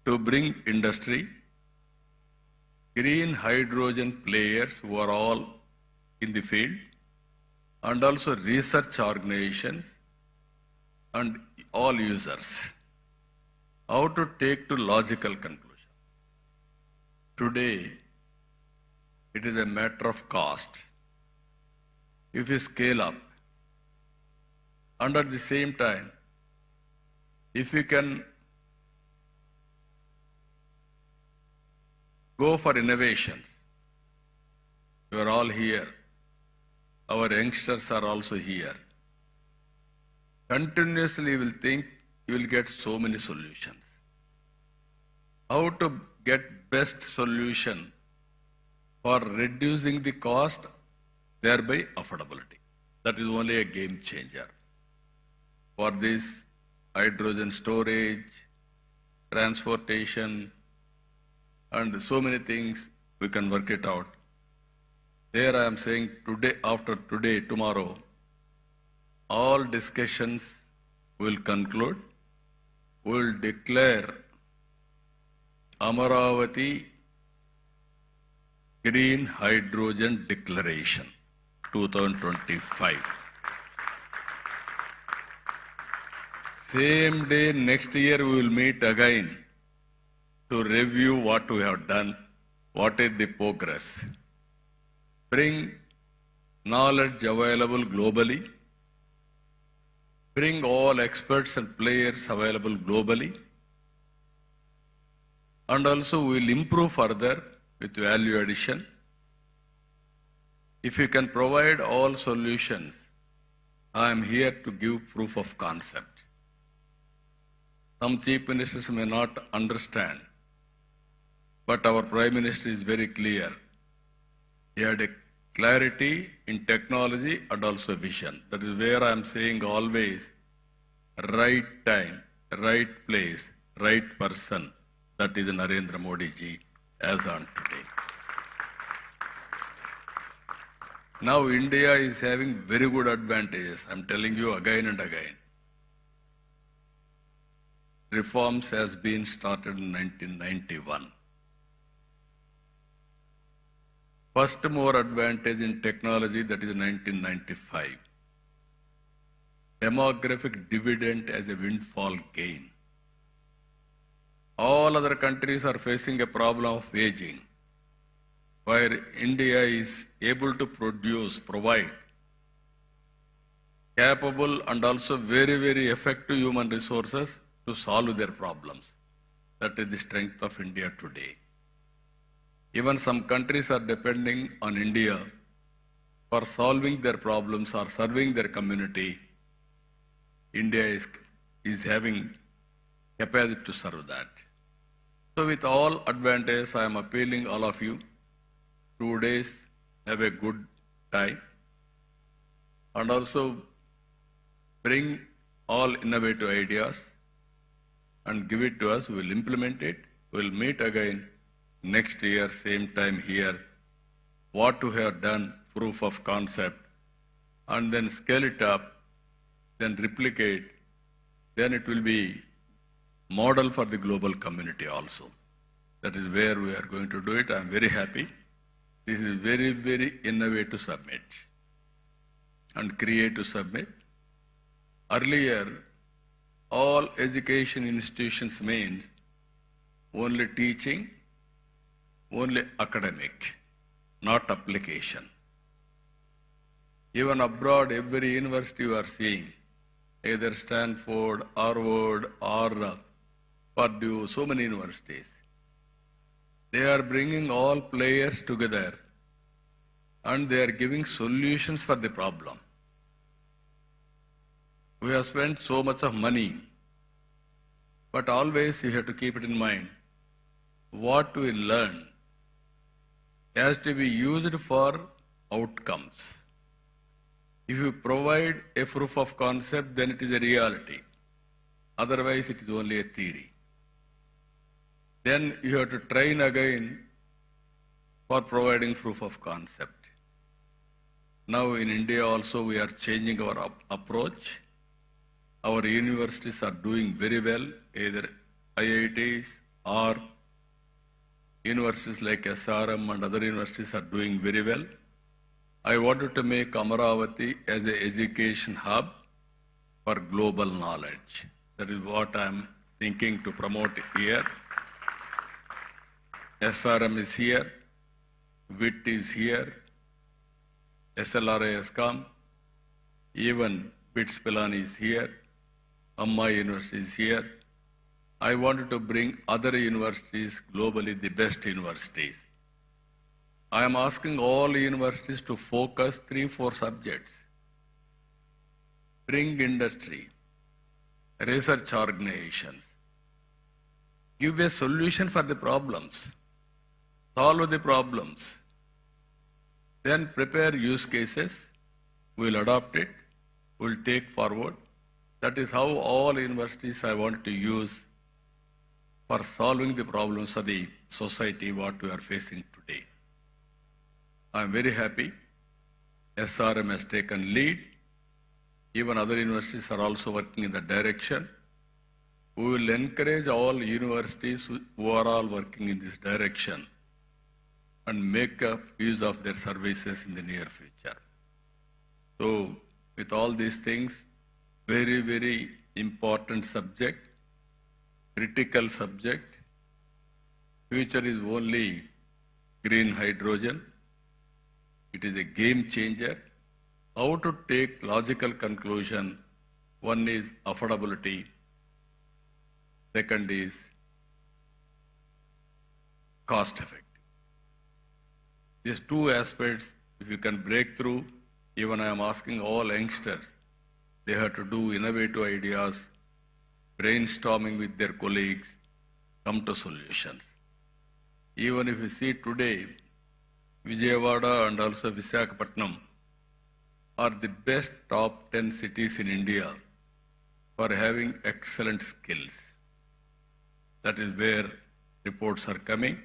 Speaker 3: to bring industry, green hydrogen players who are all in the field, and also research organizations and all users. How to take to logical conclusion. Today, it is a matter of cost. If you scale up, and at the same time, if you can go for innovations, you are all here. Our youngsters are also here. Continuously you will think you will get so many solutions. How to get best solution for reducing the cost, thereby affordability. That is only a game changer. For this, hydrogen storage, transportation, and so many things, we can work it out. There I am saying today, after today, tomorrow, all discussions will conclude. We will declare Amaravati Green Hydrogen Declaration 2025. Same day, next year, we will meet again to review what we have done, what is the progress. Bring knowledge available globally bring all experts and players available globally, and also we will improve further with value addition. If you can provide all solutions, I am here to give proof of concept. Some chief ministers may not understand, but our Prime Minister is very clear. He had a clarity in technology and also vision. That is where I am saying always, right time, right place, right person. That is Narendra Modi ji as on today. Now India is having very good advantages. I am telling you again and again. Reforms has been started in 1991. First more advantage in technology, that is 1995. Demographic dividend as a windfall gain. All other countries are facing a problem of aging, where India is able to provide capable and also very, very effective human resources to solve their problems. That is the strength of India today. Even some countries are depending on India for solving their problems or serving their community. India is having capacity to serve that. So with all advantages, I am appealing all of you, 2 days, have a good time, and also bring all innovative ideas and give it to us. We will implement it. We will meet again next year, same time here. What we have done, proof of concept, and then scale it up, then replicate, then it will be model for the global community also. That is where we are going to do it. I am very happy. This is very, very innovative summit and creative summit. Earlier, all education institutions means only teaching, only academic, not application. Even abroad, every university you are seeing, either Stanford, Harvard, or Purdue, so many universities, they are bringing all players together and they are giving solutions for the problem. We have spent so much of money, but always you have to keep it in mind. What we learn has to be used for outcomes. If you provide a proof of concept, then it is a reality. Otherwise, it is only a theory. Then you have to train again for providing proof of concept. Now in India also we are changing our approach. Our universities are doing very well, either IITs or universities like SRM and other universities are doing very well. I wanted to make Amaravati as an education hub for global knowledge. That is what I am thinking to promote here. SRM is here, WIT is here, SLRA has come, even BITS Pilani is here, Amma University is here. I wanted to bring other universities globally, the best universities. I am asking all universities to focus 3-4 subjects. Bring industry, research organizations, give a solution for the problems, solve the problems, then prepare use cases, we will adopt it, we will take forward. That is how all universities I want to use for solving the problems of the society, what we are facing today. I am very happy. SRM has taken lead. Even other universities are also working in that direction. We will encourage all universities who are all working in this direction and make use of their services in the near future. So, with all these things, very, very important subject, critical subject. Future is only green hydrogen. It is a game changer. How to take logical conclusion, One is affordability. Second is cost effective. These two aspects, if you can break through, even I am asking all youngsters, they have to do innovative ideas, brainstorming with their colleagues, come to solutions. Even if you see today, Vijayawada and also Visakhapatnam are the best top 10 cities in India for having excellent skills. That is where reports are coming.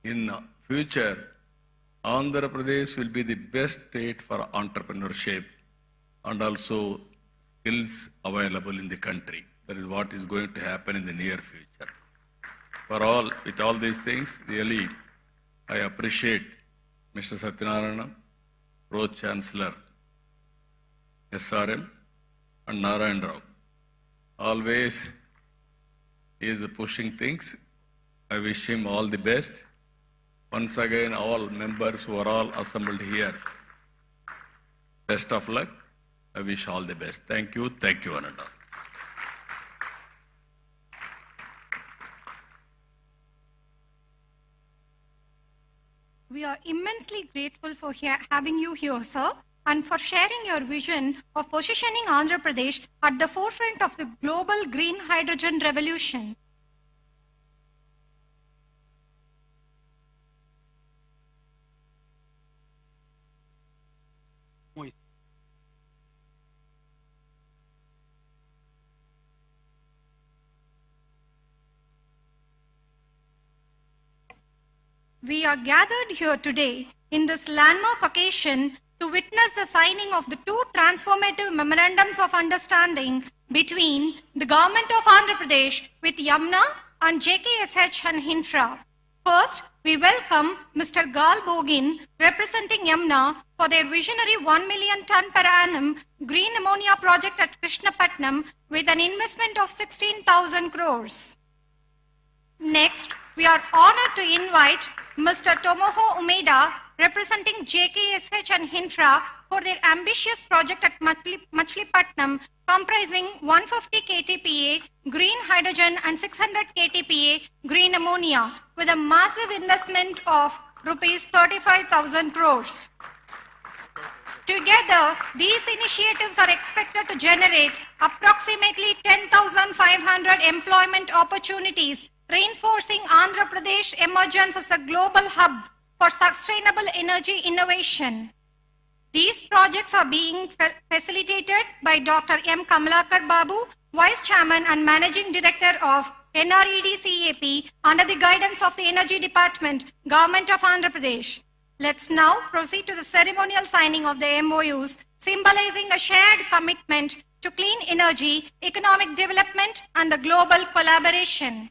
Speaker 3: In future, Andhra Pradesh will be the best state for entrepreneurship and also skills available in the country. That is what is going to happen in the near future. With all these things, really, I appreciate Mr. Satyanarayana, Pro Chancellor, SRM, and Narayan Rao. Always he is pushing things. I wish him all the best. Once again, all members who are all assembled here, best of luck. I wish all the best. Thank you, one and all.
Speaker 9: We are immensely grateful for having you here, sir, and for sharing your vision of positioning Andhra Pradesh at the forefront of the global green hydrogen revolution. We are gathered here today in this landmark occasion to witness the signing of the two transformative memorandums of understanding between the Government of Andhra Pradesh with Yamuna and JKSH and Hinfra. First, we welcome Mr. Gal Bogin, representing Yamuna, for their visionary 1 million ton per annum green ammonia project at Krishnapatnam with an investment of 16,000 crores. Next, we are honored to invite Mr. Tomoho Umeda, representing JKSH and Hinfra, for their ambitious project at Machilipatnam, comprising 150 KTPA green hydrogen and 600 KTPA green ammonia, with a massive investment of rupees 35,000 crores. Together, these initiatives are expected to generate approximately 10,500 employment opportunities, reinforcing Andhra Pradesh emergence as a global hub for sustainable energy innovation. These projects are being facilitated by Dr. M. Kamalakar Babu, Vice Chairman and Managing Director of NRED-CAP, under the guidance of the Energy Department, Government of Andhra Pradesh. Let's now proceed to the ceremonial signing of the MOUs, symbolizing a shared commitment to clean energy, economic development, and the global collaboration.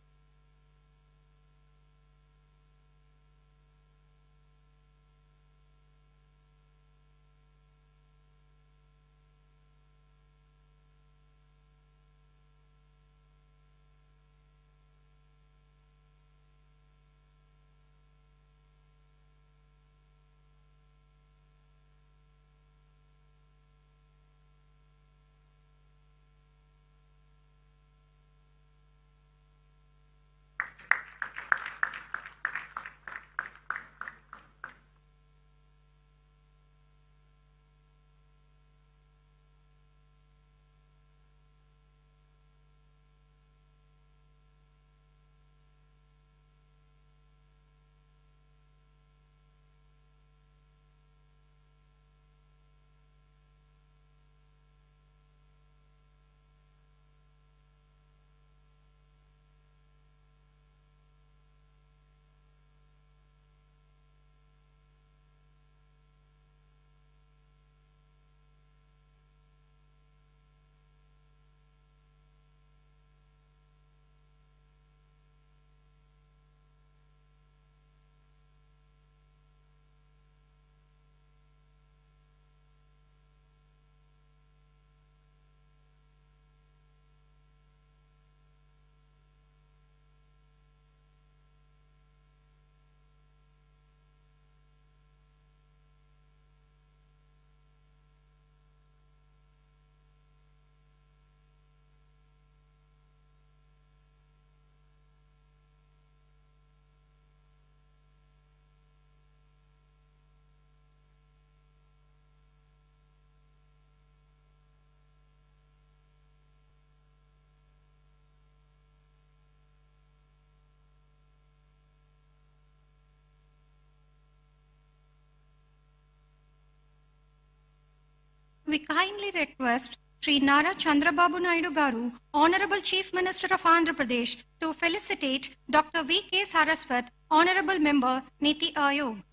Speaker 9: We kindly request Sri Nara Chandrababu Naidu Garu, Honorable Chief Minister of Andhra Pradesh, to felicitate Dr. V.K. Saraswat, Honorable Member, Niti Ayog.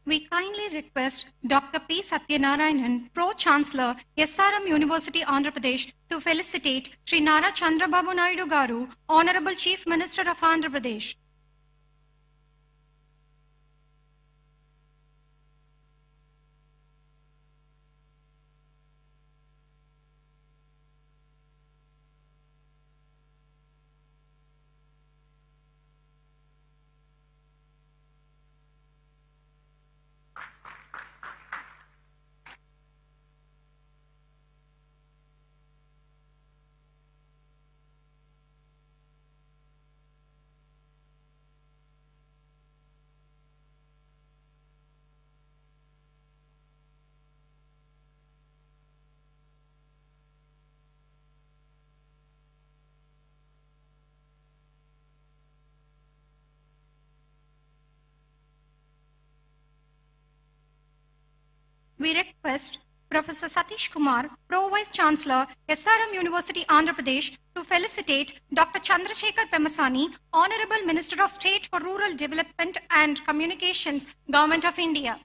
Speaker 9: We kindly request Dr. P. Satyanarayanan, Pro-Chancellor, SRM University, Andhra Pradesh, to felicitate Sri Nara Chandrababu Naidu Garu, Honorable Chief Minister of Andhra Pradesh. We request Professor Satish Kumar, Pro-Vice Chancellor, SRM University, Andhra Pradesh, to felicitate Dr. Chandrasekhar Pemasani, Honorable Minister of State for Rural Development and Communications, Government of India.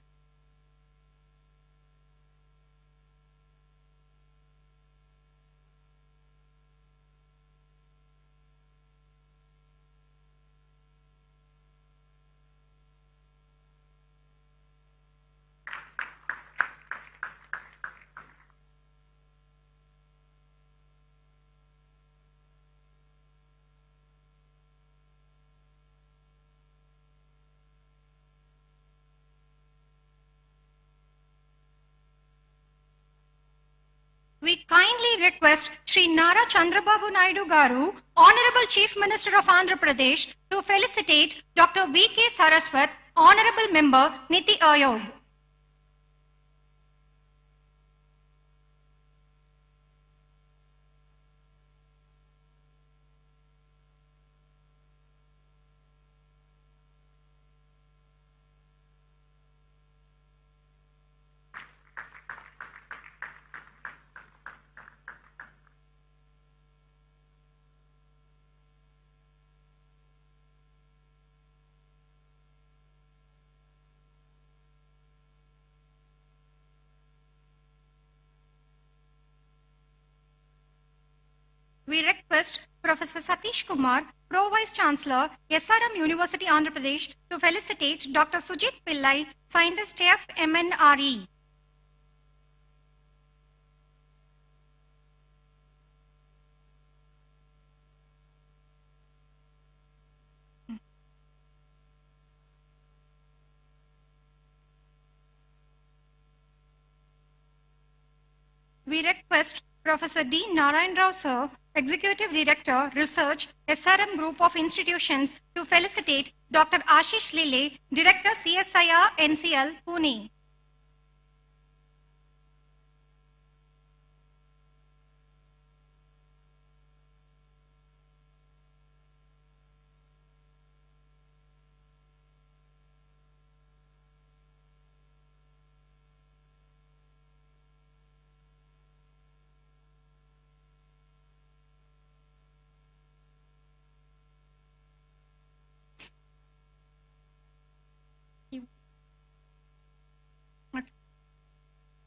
Speaker 9: We kindly request Sri Nara Chandrababu Naidu Garu, Honorable Chief Minister of Andhra Pradesh, to felicitate Dr. V.K. Saraswat, Honorable Member, Niti Ayog. We request Professor Satish Kumar, Pro-Vice Chancellor, SRM University, Andhra Pradesh, to felicitate Dr. Sujit Pillai, Finest FMNRE. We request Professor D. Narayan Rao, Sir, Executive Director, Research, SRM Group of Institutions, to felicitate Dr. Ashish Lile, Director, CSIR, NCL, Pune.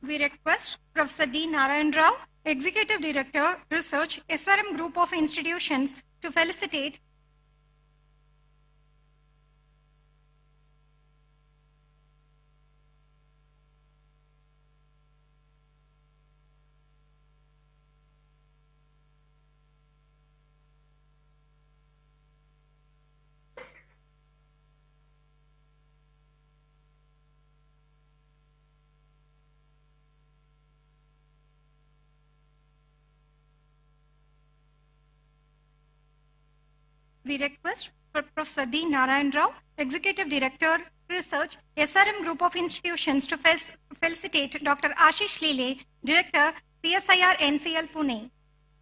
Speaker 9: We request Professor D. Narayan Rao, Executive Director, Research, SRM Group of Institutions, to felicitate We request Professor D. Narayan Rao, Executive Director, Research, SRM Group of Institutions, to felicitate Dr. Ashish Lile, Director, CSIR NCL Pune.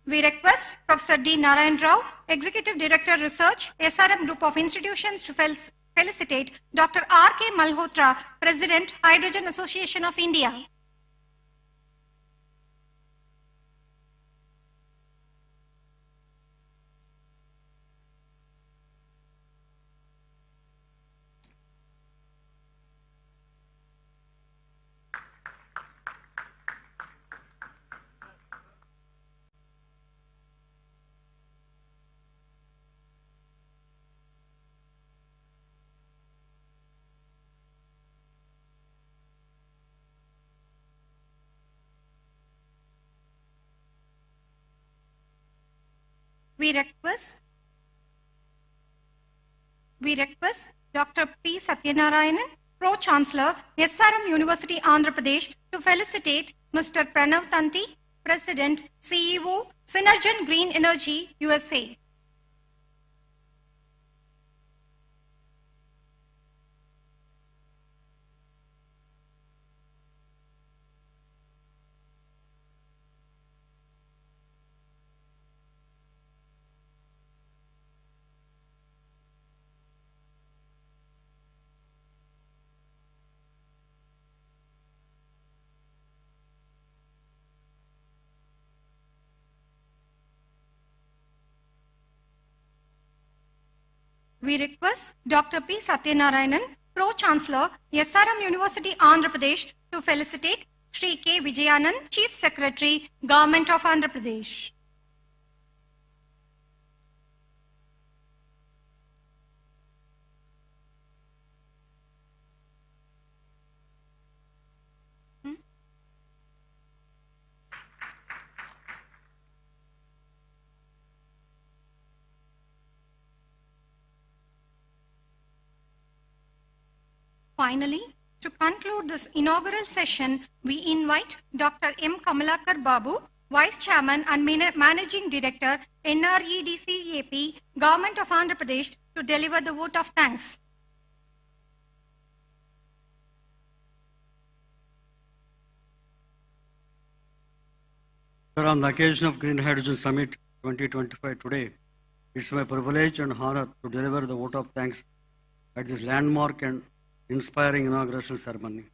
Speaker 9: We request Professor D. Narayan Rao, Executive Director, Research, SRM Group of Institutions, to felicitate Dr. R.K. Malhotra, President, Hydrogen Association of India. We request Dr. P. Satyanarayanan, Pro-Chancellor, SRM University, Andhra Pradesh, to felicitate Mr. Pranav Tanti, President, CEO, Synergen Green Energy, USA. We request Dr. P. Satyanarayanan, Pro-Chancellor, SRM University, Andhra Pradesh, to felicitate Shri K. Vijayanand, Chief Secretary, Government of Andhra Pradesh. Finally, to conclude this inaugural session, we invite Dr. M. Kamalakar Babu, Vice Chairman and Managing Director, NREDCAP, Government of Andhra Pradesh, to deliver the vote of thanks.
Speaker 14: Sir, on the occasion of Green Hydrogen Summit 2025 today, it's my privilege and honor to deliver the vote of thanks at this landmark and inspiring inauguration ceremony.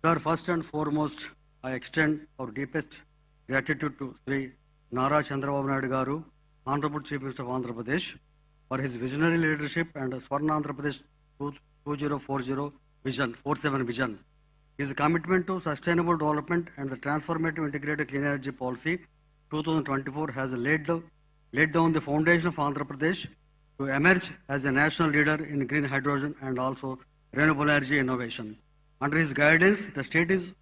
Speaker 14: Sir, first and foremost, I extend our deepest gratitude to Sri Nara Chandrababu Naidu Garu, Honorable Chief Minister of Andhra Pradesh, for his visionary leadership and Swarna Andhra Pradesh 2040 vision, 47 vision. His commitment to sustainable development and the transformative integrated clean energy policy 2024 has laid down the foundation of Andhra Pradesh to emerge as a national leader in green hydrogen and also renewable energy innovation. Under his guidance, the state is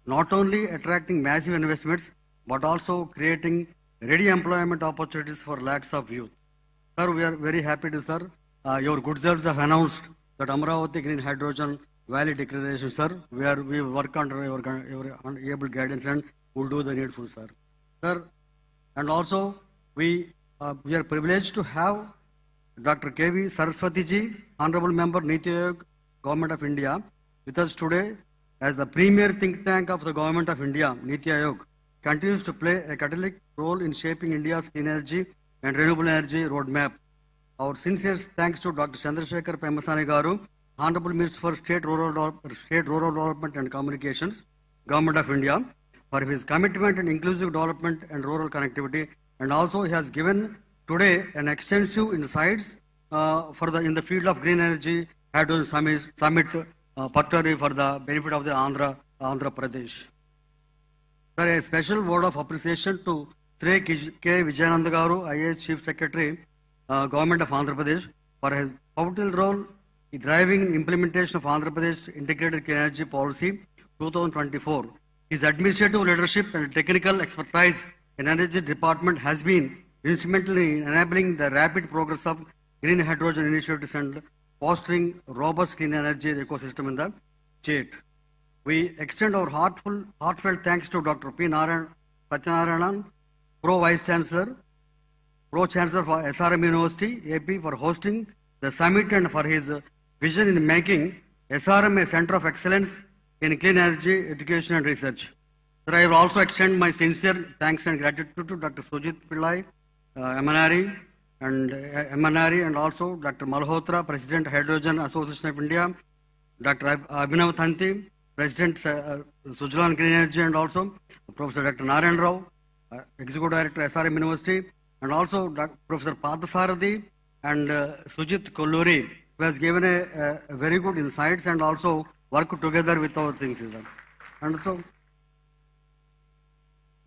Speaker 14: not only attracting massive investments, but also creating ready employment opportunities for lakhs of youth. Sir, we are very happy to, sir, your good selves have announced that Amravati Green Hydrogen Valley Declaration, sir. We work under your able guidance and will do the needful, sir. Sir, and also we are privileged to have Dr. K.V. Saraswati ji, Honorable Member, Niti Aayog, Government of India, with us today as the premier think tank of the Government of India. Niti Aayog continues to play a catalytic role in shaping India's clean energy and renewable energy roadmap. Our sincere thanks to Dr. Chandrasekhar Pemasani Garu, Honorable Minister for State Rural Development and Communications, Government of India, for his commitment in inclusive development and rural connectivity, and also he has given today an extensive insights in the field of green energy hydrogen summit, particularly for the benefit of the Andhra Pradesh. Sir, a special word of appreciation to Sri K. Vijayanand Garu, IAS Chief Secretary, Government of Andhra Pradesh, for his pivotal role in driving implementation of Andhra Pradesh Integrated Clean Energy Policy 2024. His administrative leadership and technical expertise in Energy Department has been instrumental in enabling the rapid progress of green hydrogen initiatives and fostering robust clean energy ecosystem in the state. We extend our heartfelt thanks to Dr. P. Satyanarayanan, Pro Vice Chancellor, Pro-Chancellor for SRM University, AP, for hosting the summit and for his vision in making SRM a center of excellence in clean energy, education and research. Sir, I will also extend my sincere thanks and gratitude to Dr. Sujit Pillai, MNRE, and also Dr. Malhotra, President, Hydrogen Association of India, Dr. Abhinav Thanti, President, Sujlan Green Energy, and also Professor Dr. Narayan Rao, Executive Director, SRM University, and also Professor Pathasarathi and Sujit Kolluri, who has given a very good insights and also work together with our things. And so,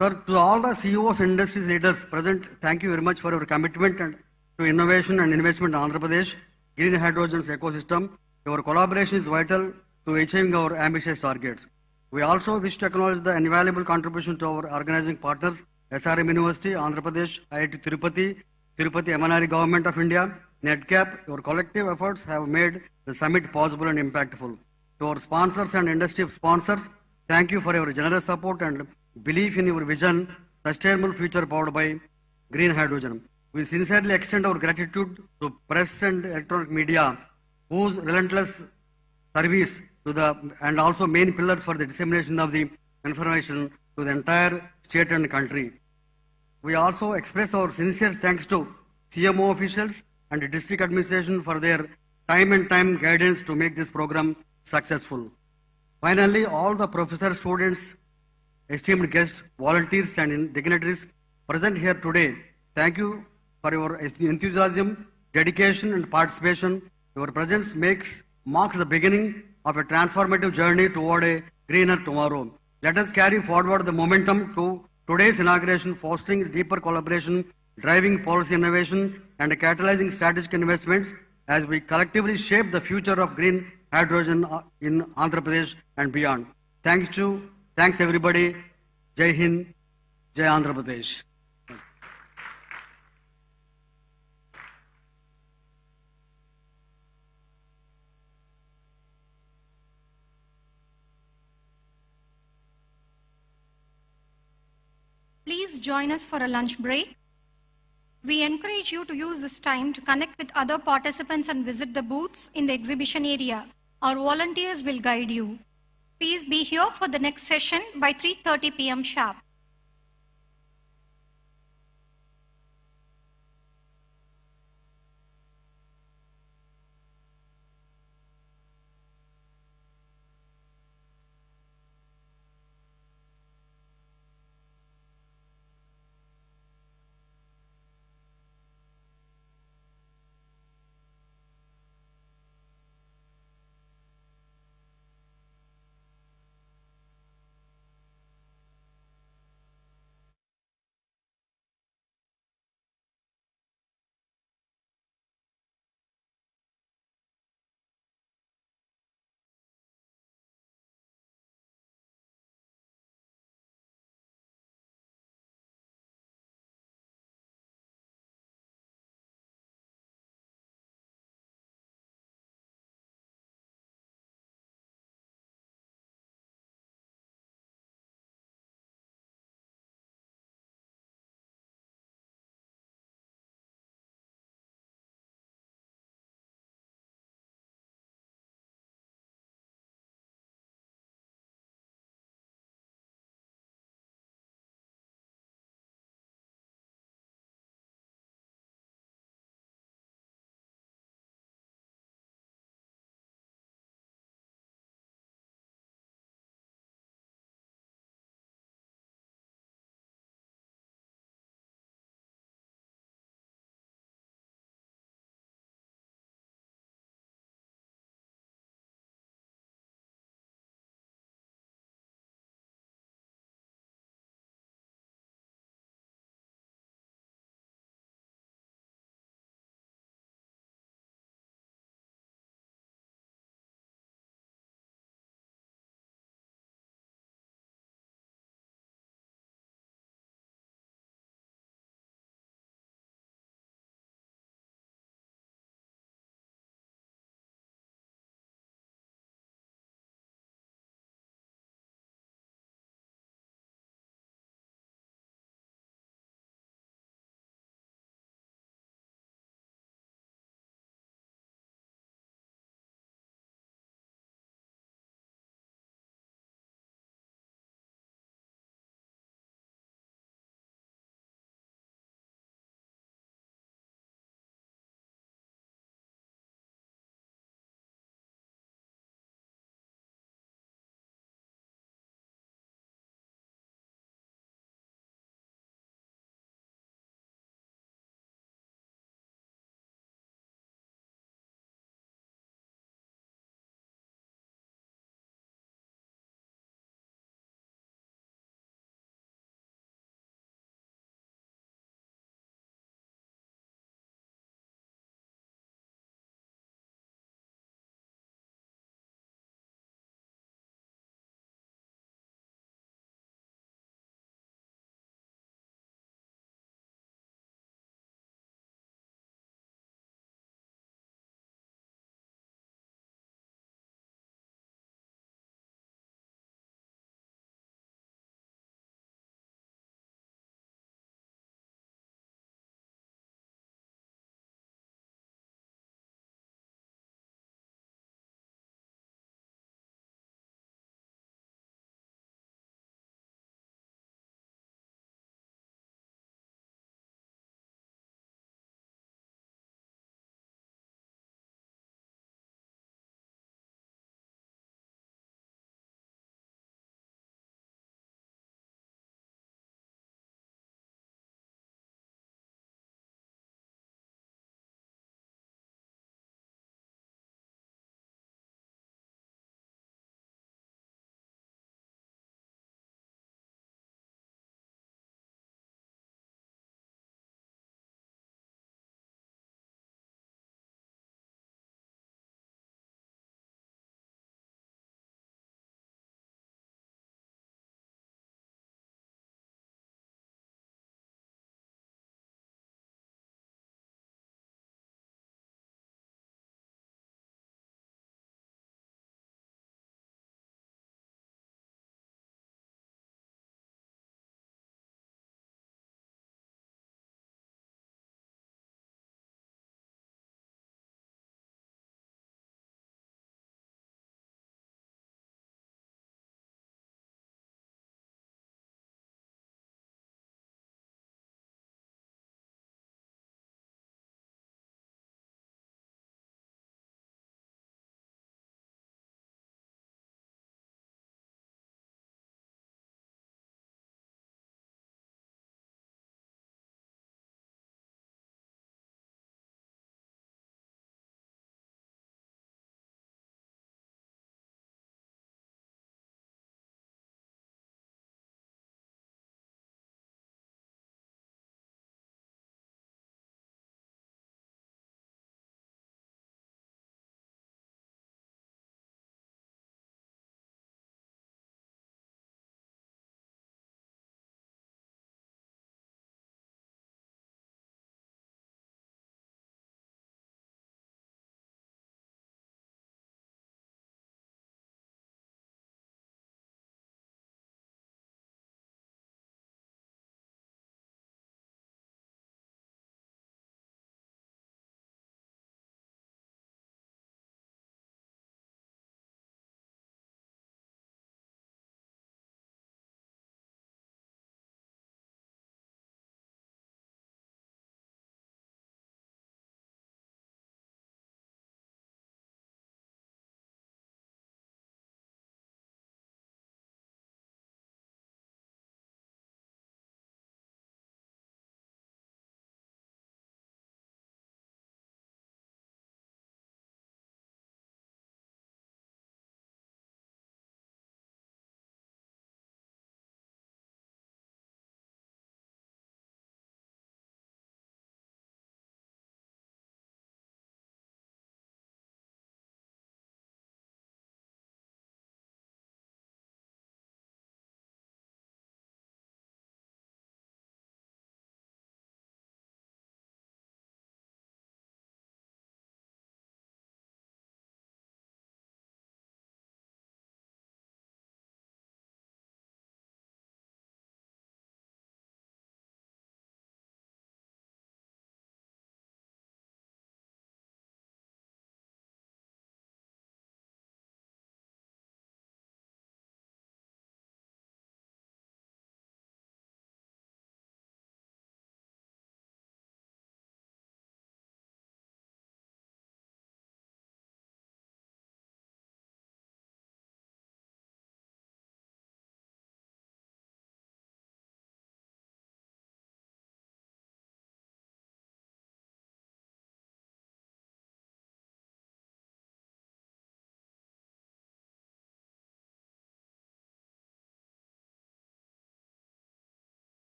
Speaker 14: sir, to all the CEOs and industry leaders present, thank you very much for your commitment and to innovation and investment in Andhra Pradesh, green hydrogen's ecosystem. Your collaboration is vital to achieving our ambitious targets. We also wish to acknowledge the invaluable contribution to our organizing partners, SRM University, Andhra Pradesh, IIT Tirupati, MNRE Government of India, NEDCAP. Your collective efforts have made the summit possible and impactful. To our sponsors and industry sponsors, thank you for your generous support and belief in your vision, sustainable future powered by green hydrogen. We sincerely extend our gratitude to press and electronic media, whose relentless service to and also main pillars for the dissemination of the information to the entire state and country. We also express our sincere thanks to CMO officials and district administration for their time and guidance to make this program successful. Finally, all the professors, students, esteemed guests, volunteers and dignitaries present here today, thank you for your enthusiasm, dedication and participation. Your presence marks the beginning of a transformative journey toward a greener tomorrow. Let us carry forward the momentum to today's inauguration, fostering deeper collaboration, driving policy innovation and catalyzing strategic investments as we collectively shape the future of green hydrogen in Andhra Pradesh and beyond. Thanks everybody. Jai Hind, Jai Andhra Pradesh.
Speaker 9: Please join us for a lunch break. We encourage you to use this time to connect with other participants and visit the booths in the exhibition area. Our volunteers will guide you. Please be here for the next session by 3:30 p.m. sharp.